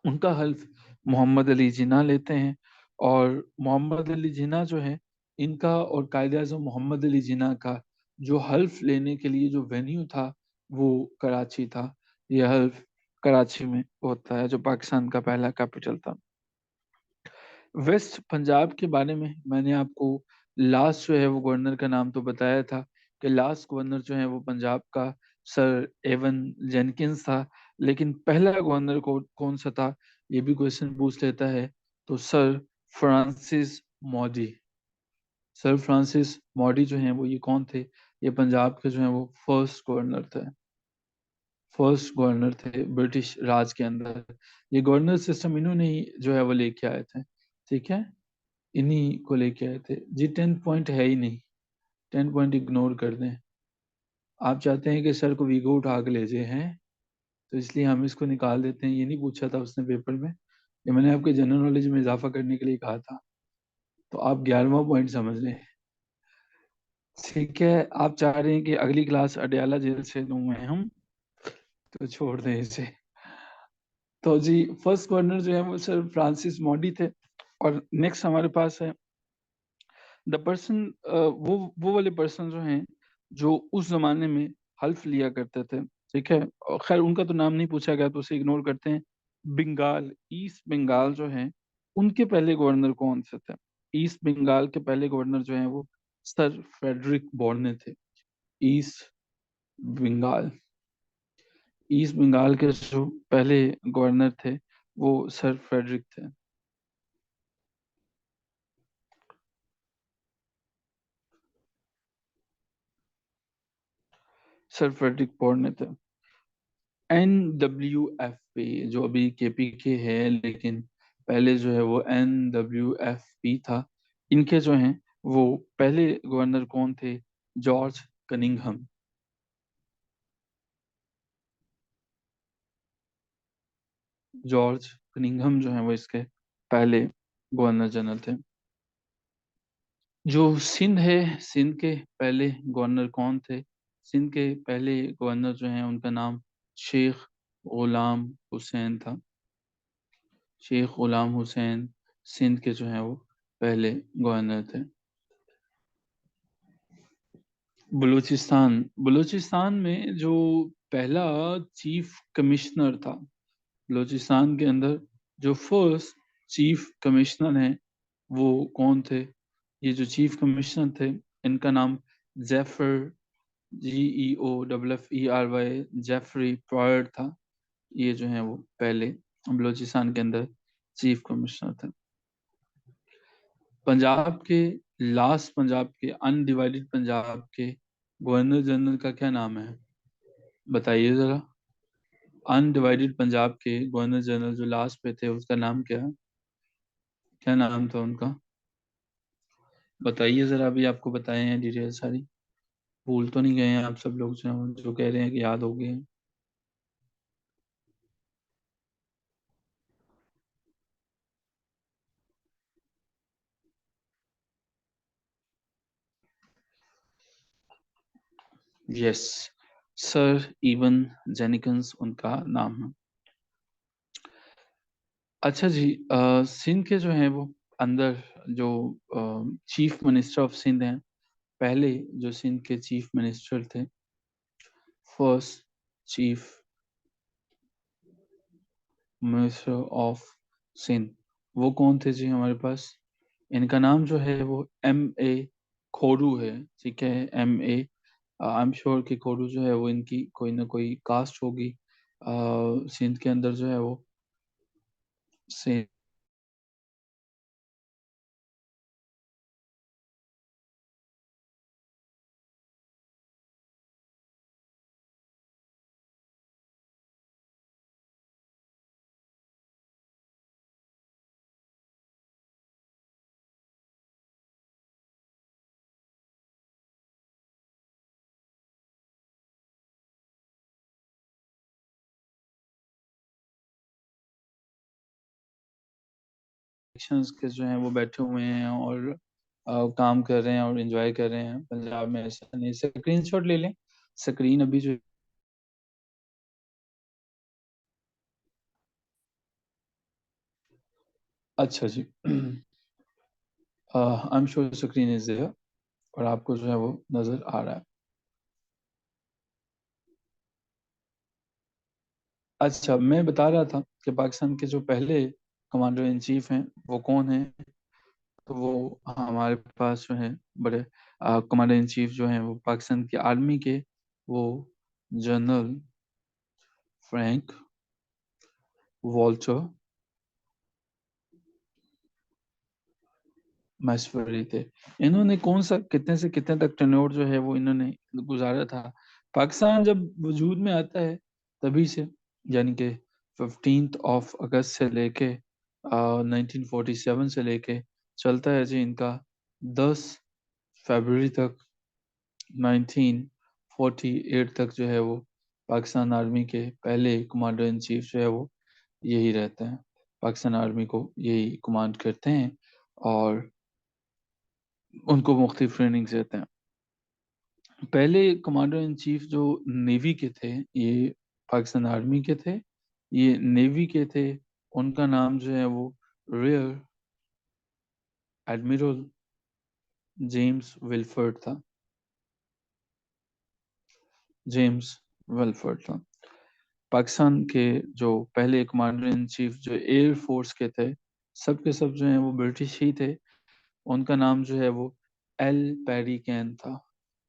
उनका हल्फ मोहम्मद अली जिन्ना लेते हैं। और मोहम्मद अली जिन्ना जो है, इनका और कायदे आज़म मोहम्मद अली जिन्ना का जो हल्फ लेने के लिए जो वेन्यू था वो कराची था। ये हल्फ कराची में होता है, जो पाकिस्तान का पहला कैपिटल था। वेस्ट पंजाब के बारे में मैंने आपको लास्ट जो है वो गवर्नर का नाम तो बताया था, कि लास्ट गवर्नर जो है वो पंजाब का सर एवन जेनकिंस था। लेकिन पहला गवर्नर कौन सा था, ये भी क्वेश्चन पूछ लेता है। तो सर फ्रांसिस मॉडी, सर फ्रांसिस मॉडी जो हैं वो ये कौन थे, ये पंजाब के जो हैं वो फर्स्ट गवर्नर थे ब्रिटिश राज के अंदर। ये गवर्नर सिस्टम इन्होंने ही जो है वो लेके आए थे, ठीक है। इन्हीं को लेके आए थे जी। 10 पॉइंट है ही नहीं, 10 पॉइंट इग्नोर कर दें। आप चाहते हैं कि सर को वीगो उठा के ले जाए हैं, तो इसलिए हम इसको निकाल देते हैं। ये नहीं पूछा था उसने पेपर में, ये मैंने आपके जनरल नॉलेज में इजाफा करने के लिए कहा था। तो आप 11वां पॉइंट समझ लें, ठीक है। आप चाह रहे हैं कि अगली क्लास अडयाला जेल से लूँ मैं हम, तो छोड़ दें इसे। तो जी, फर्स्ट गवर्नर जो है वो सर फ्रांसिस मॉडी थे। और नेक्स्ट हमारे पास है द पर्सन, वो वाले पर्सन जो हैं जो उस जमाने में हल्फ लिया करते थे, ठीक है। और खैर उनका तो नाम नहीं पूछा गया तो उसे इग्नोर करते हैं। बंगाल, ईस्ट बंगाल जो है, उनके पहले गवर्नर कौन से थे। ईस्ट बंगाल के पहले गवर्नर जो हैं वो सर फ्रेडरिक बोर्ने थे। ईस्ट बंगाल, ईस्ट बंगाल के जो पहले गवर्नर थे वो सर फ्रेडरिक थे। सर फ्रेडरिक बोर्ने थे। NWFP जो अभी KPK है, लेकिन पहले जो है वो NWFP था। इनके जो हैं वो पहले गवर्नर कौन थे, जॉर्ज कनिंघम। जॉर्ज कनिंघम जो है वो इसके पहले गवर्नर जनरल थे। जो सिंध है, सिंध के पहले गवर्नर कौन थे। सिंध के पहले गवर्नर जो हैं उनका नाम शेख गुलाम हुसैन था। शेख गुलाम हुसैन सिंध के जो हैं वो पहले गवर्नर थे। बलूचिस्तान, बलूचिस्तान में जो पहला चीफ कमिश्नर था, बलूचिस्तान के अंदर जो फर्स्ट चीफ कमिश्नर हैं वो कौन थे। ये जो चीफ कमिश्नर थे, इनका नाम जेफर, GEOFFERY, जेफरी पॉयड था। ये जो है वो पहले बलूचिस्तान के अंदर चीफ कमिश्नर थे। पंजाब के लास्ट, पंजाब के अनडिवाइडेड पंजाब के गवर्नर जनरल का क्या नाम है, बताइए जरा। अनडिवाइडेड पंजाब के गवर्नर जनरल जो लास्ट पे थे उसका नाम क्या है, क्या नाम था उनका, बताइए जरा। अभी आपको बताए हैं डिटेल सारी, भूल तो नहीं गए हैं आप सब लोग जो कह रहे हैं कि याद हो गए हैं। यस, सर इवन जेनिकन्स उनका नाम है। अच्छा जी, सिंध के जो हैं वो अंदर जो चीफ मिनिस्टर ऑफ सिंध हैं, पहले जो सिंध के चीफ मिनिस्टर थे, first chief minister of Sindh, वो कौन थे जी हमारे पास? इनका नाम जो है वो M.A. खोडू है। ठीक है, M.A. आई एम श्योर कि खोडू जो है वो इनकी कोई ना कोई कास्ट होगी सिंध के अंदर जो है वो सिंध इलेक्शंस के जो हैं वो बैठे हुए हैं और काम कर रहे हैं और एंजॉय कर रहे हैं पंजाब में। ऐसा नहीं, स्क्रीन शॉट ले लें, स्क्रीन अभी जो। अच्छा जी, I am sure screen is there और आपको जो है वो नजर आ रहा है। अच्छा, मैं बता रहा था कि पाकिस्तान के जो पहले कमांडर इन चीफ हैं वो कौन है। तो वो हमारे पास जो है बड़े कमांडर इन चीफ जो हैं वो पाकिस्तान की आर्मी के, वो जनरल फ्रैंक वॉल्टर मैसवरी थे। इन्होंने कौन सा कितने से कितने तक टेन्योर जो है वो इन्होंने गुजारा था? पाकिस्तान जब वजूद में आता है तभी से, यानी कि 15 अगस्त से लेके 1947 से लेके चलता है जी इनका 10 फरवरी तक 1948 तक जो है वो पाकिस्तान आर्मी के पहले कमांडर इन चीफ जो है वो यही रहते हैं, पाकिस्तान आर्मी को यही कमांड करते हैं और उनको मुख्तलिफ ट्रेनिंग्स देते हैं। पहले कमांडर इन चीफ जो नेवी के थे, ये पाकिस्तान आर्मी के थे, ये नेवी के थे। उनका नाम जो है वो रियर एडमिरल जेम्स विल्फर्ड था। जेम्स विल्फर्ड था। पाकिस्तान के जो पहले कमांडर इन चीफ जो एयर फोर्स के थे, सब के सब जो हैं वो ब्रिटिश ही थे। उनका नाम जो है वो एल पेरी कैन था।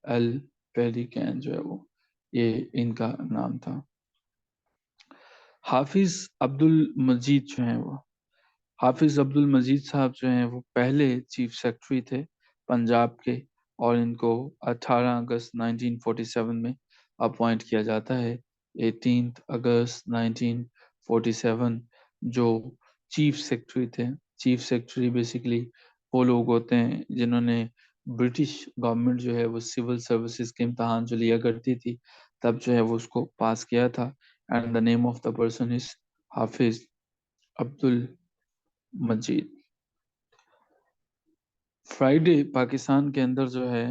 एल पेरी कैन जो है वो, ये इनका नाम था। हाफिज अब्दुल मजीद जो हैं वो, हाफिज अब्दुल मजीद साहब जो हैं वो पहले चीफ सेक्रेटरी थे पंजाब के, और इनको 18 अगस्त 1947 में अपॉइंट किया जाता है। 18 अगस्त 1947 जो चीफ सेक्रेटरी थे। चीफ सेक्रेटरी बेसिकली वो लोग होते हैं जिन्होंने ब्रिटिश गवर्नमेंट जो है वो सिविल सर्विसेज के इम्तहान जो लिया करती थी, तब जो है वो उसको पास किया था। And the name of the person is Hafiz Abdul Majeed. Friday Pakistan के अंदर जो है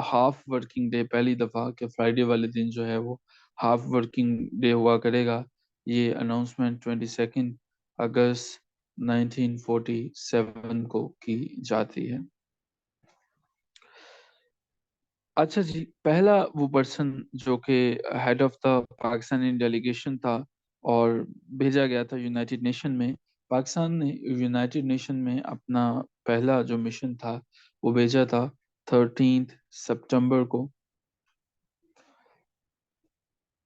हाफ वर्किंग डे, पहली दफा के फ्राइडे वाले दिन जो है वो हाफ वर्किंग डे हुआ करेगा। ये अनाउंसमेंट 22 अगस्त 1947 को की जाती है। अच्छा जी, पहला वो पर्सन जो कि head of the Pakistani delegation था और भेजा गया था यूनाइटेड नेशन में। पाकिस्तान ने यूनाइटेड नेशन में अपना पहला जो मिशन था वो भेजा था 13 सितंबर को,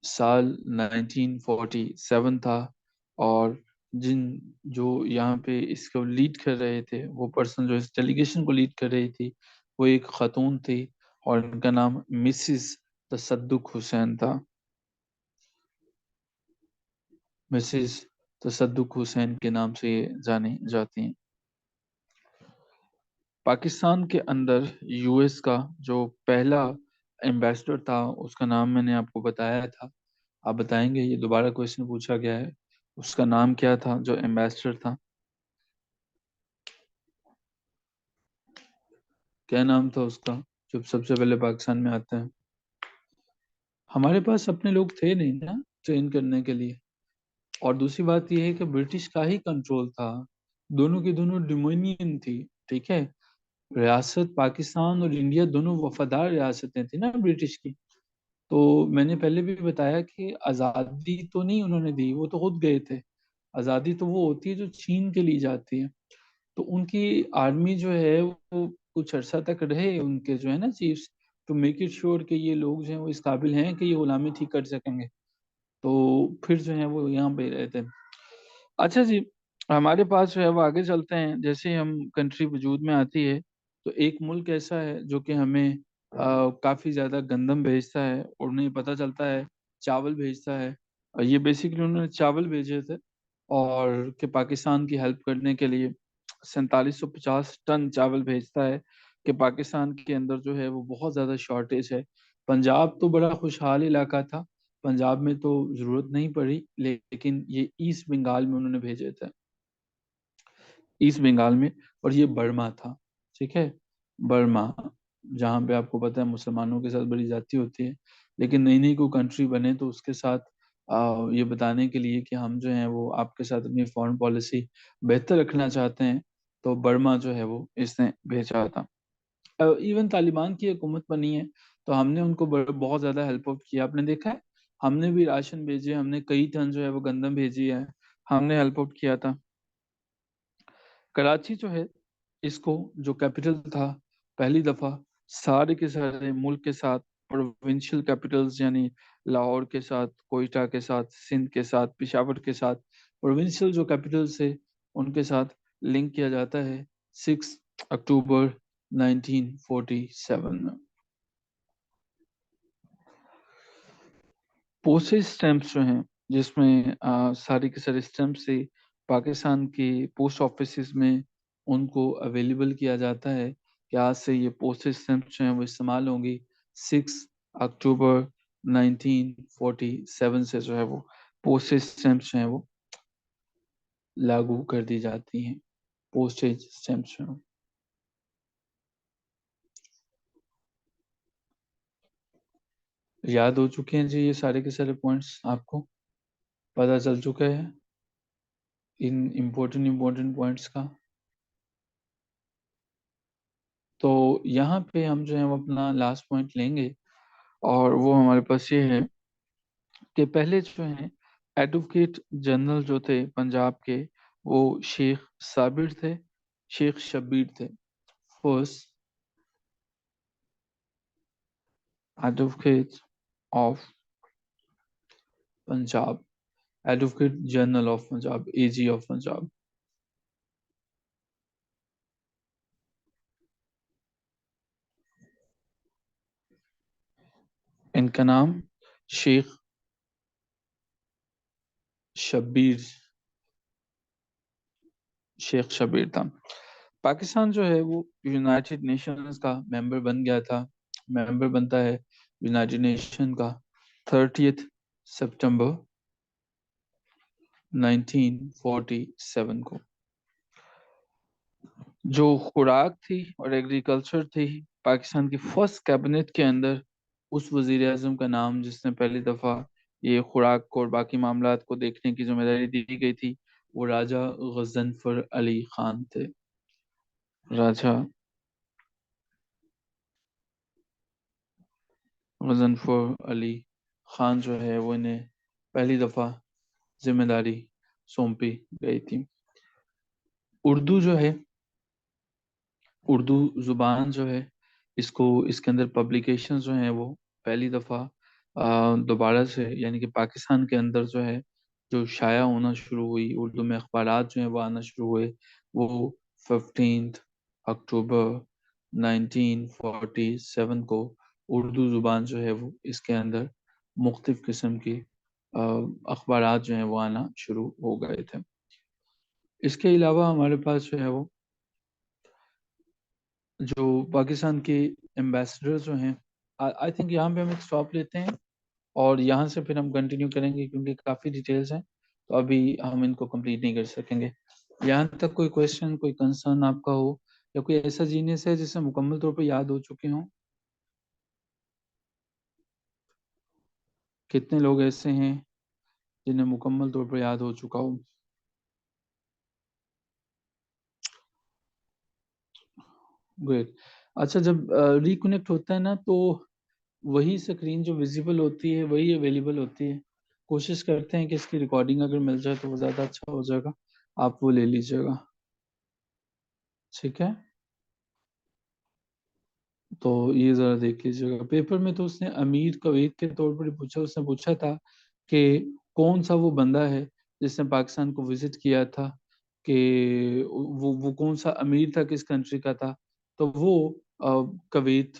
साल 1947 था। और जिन जो यहाँ पे इसको लीड कर रहे थे, वो पर्सन जो इस डेलीगेशन को लीड कर रही थी, वो एक खातून थी और उनका नाम मिसिस तसद्दुक हुसैन था। मिसिस तसद्दुक हुसैन के नाम से ये जानी जाती हैं। पाकिस्तान के अंदर यूएस का जो पहला एम्बेसडर था, उसका नाम मैंने आपको बताया था। आप बताएंगे, ये दोबारा क्वेश्चन पूछा गया है, उसका नाम क्या था जो एम्बेसडर था? क्या नाम था उसका जो सबसे पहले पाकिस्तान में आता है? हमारे पास अपने लोग थे नहीं ना ट्रेन करने के लिए। اور دوسری بات یہ ہے کہ برٹش کا ہی کنٹرول تھا، دونوں کی دونوں ڈومینین تھی، ٹھیک ہے، ریاست پاکستان اور انڈیا دونوں وفادار ریاستیں تھیں نا برٹش کی. تو میں نے پہلے بھی بتایا کہ آزادی تو نہیں انہوں نے دی، وہ تو خود گئے تھے. آزادی تو وہ ہوتی ہے جو چھین کے لی جاتی ہے. تو ان کی آرمی جو ہے وہ کچھ عرصہ تک رہے، ان کے جو ہے نا chiefs, to make it sure کہ یہ لوگ جو ہیں وہ اس قابل ہیں کہ یہ غلامی ٹھیک کر سکیں گے. تو پھر جو ہے وہ یہاں پہ رہے تھے. اچھا جی، ہمارے پاس جو ہے وہ آگے چلتے ہیں. جیسے ہی ہم کنٹری وجود میں آتی ہے تو ایک ملک ایسا ہے جو کہ ہمیں کافی زیادہ گندم بھیجتا ہے، اور انہیں پتہ چلتا ہے چاول بھیجتا ہے. یہ بیسیکلی انہوں نے چاول بھیجے تھے، اور کہ پاکستان کی ہیلپ کرنے کے لیے 4750 ٹن چاول بھیجتا ہے کہ پاکستان کے اندر جو ہے وہ بہت زیادہ شارٹیج ہے. پنجاب تو بڑا خوشحال علاقہ تھا، پنجاب میں تو ضرورت نہیں پڑی، لیکن یہ ایسٹ بنگال میں انہوں نے بھیجے تھے، ایسٹ بنگال میں. اور یہ برما تھا، ٹھیک ہے، برما، جہاں پہ آپ کو پتہ ہے مسلمانوں کے ساتھ بڑی زیادتی ہوتی ہے. لیکن نئی نئی کوئی کنٹری بنے تو اس کے ساتھ یہ بتانے کے لیے کہ ہم جو ہیں وہ آپ کے ساتھ اپنی فارن پالیسی بہتر رکھنا چاہتے ہیں، تو برما جو ہے وہ اس نے بھیجا تھا. ایون طالبان کی حکومت بنی ہے تو ہم نے ان کو بہت زیادہ ہیلپ اپ کیا. آپ نے دیکھا ہے ہم نے بھی راشن بھیجے، ہم نے کئی ٹن جو ہے وہ گندم بھیجی ہے، ہم نے ہیلپ اپ کیا تھا. کراچی جو ہے اس کو جو کیپٹل تھا، پہلی دفعہ سارے کے سارے ملک کے ساتھ پروونشل کیپٹلز، یعنی لاہور کے ساتھ، کوئٹہ کے ساتھ، سندھ کے ساتھ، پشاور کے ساتھ، پروونشل جو کیپٹلز سے ان کے ساتھ لنک کیا جاتا ہے 6 اکتوبر 1947 میں. پوسٹل اسٹیمپس جو ہیں، جس میں سارے کے سارے اسٹیمپ سے پاکستان کے پوسٹ آفیسز میں ان کو اویلیبل کیا جاتا ہے کہ آج سے یہ پوسٹل اسٹیمپس جو ہیں وہ استعمال ہوں گی. 6 اکتوبر 1947 سے جو ہے وہ پوسٹل اسٹیمپس جو ہیں وہ لاگو کر دی جاتی ہیں. پوسٹیج اسٹیمپس جو ہیں یاد ہو چکے ہیں جی، یہ سارے کے سارے پوائنٹس آپ کو پتہ چل چکا ہے ان امپورٹنٹ پوائنٹس کا. تو یہاں پہ ہم جو ہے وہ اپنا لاسٹ پوائنٹ لیں گے، اور وہ ہمارے پاس یہ ہے کہ پہلے جو ہیں ایڈوکیٹ جنرل جو تھے پنجاب کے، وہ شیخ صابر تھے، شیخ شبیر تھے. First advocate of Punjab, advocate general of Punjab, A G of Punjab. ان کا نام شیخ شبیر، شیخ شبیر تھا. پاکستان جو ہے وہ یونائٹڈ نیشنز کا ممبر بن گیا تھا، ممبر بنتا ہے یونائٹڈ نیشن کا 30 سپٹمبر 1947 کو. جو خوراک تھی اور ایگریکلچر تھی، پاکستان کی فرسٹ کیبنٹ کے اندر اس وزیر اعظم کا نام جس نے پہلی دفعہ یہ خوراک کو اور باقی معاملات کو دیکھنے کی ذمہ داری دی گئی تھی، وہ راجہ غضنفر علی خان تھے. راجہ غضنفر علی خان جو ہے وہ انہیں پہلی دفعہ ذمہ داری سونپی گئی تھی. اردو جو ہے، اردو زبان جو ہے، اس کو اس کے اندر پبلیکیشن جو ہیں وہ پہلی دفعہ دوبارہ سے، یعنی کہ پاکستان کے اندر جو ہے جو شائع ہونا شروع ہوئی، اردو میں اخبارات جو ہیں وہ آنا شروع ہوئے، وہ 15 اکتوبر 1947 کو اردو زبان جو ہے وہ اس کے اندر مختلف قسم کی اخبارات جو ہیں وہ آنا شروع ہو گئے تھے. اس کے علاوہ ہمارے پاس جو ہے وہ جو پاکستان کے ایمبیسڈر جو ہیں، آئی تھنک یہاں پہ ہم ایک اسٹاپ لیتے ہیں، اور یہاں سے پھر ہم کنٹینیو کریں گے کیونکہ کافی ڈیٹیلز ہیں تو ابھی ہم ان کو کمپلیٹ نہیں کر سکیں گے. یہاں تک کوئی کویشچن، کوئی کنسرن آپ کا ہو، یا کوئی ایسا جینیس ہے جسے مکمل طور پہ یاد ہو چکے ہوں؟ کتنے لوگ ایسے ہیں जिन्हें मुकम्मल तौर पर याद हो चुका हो। ग्रेट। अच्छा, जब रिकनेक्ट होता है ना, तो वही स्क्रीन जो विजिबल होती है वही अवेलेबल होती है। कोशिश करते हैं कि इसकी रिकॉर्डिंग अगर मिल जाए तो वो ज़्यादा अच्छा हो जाएगा, आप वो ले लीजिएगा। ठीक है, तो ये ज़रा देख लीजिएगा। पेपर में तो उसने अमीर कवैत के तौर पर ही पूछा, उसने पूछा था कि कौन सा वो बंदा है जिसने पाकिस्तान को विजिट किया था, कि वो कौन सा अमीर था, किस कंट्री का था। तो वो कवैत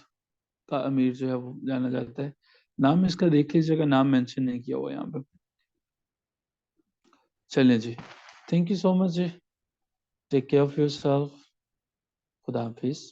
का अमीर जो है वो जाना जाता है। नाम इसका देख लीजिएगा, नाम मेंशन नहीं किया हुआ यहाँ पे। चलें जी, थैंक यू सो मच जी। Take care of yourself. खुदा हाफिज।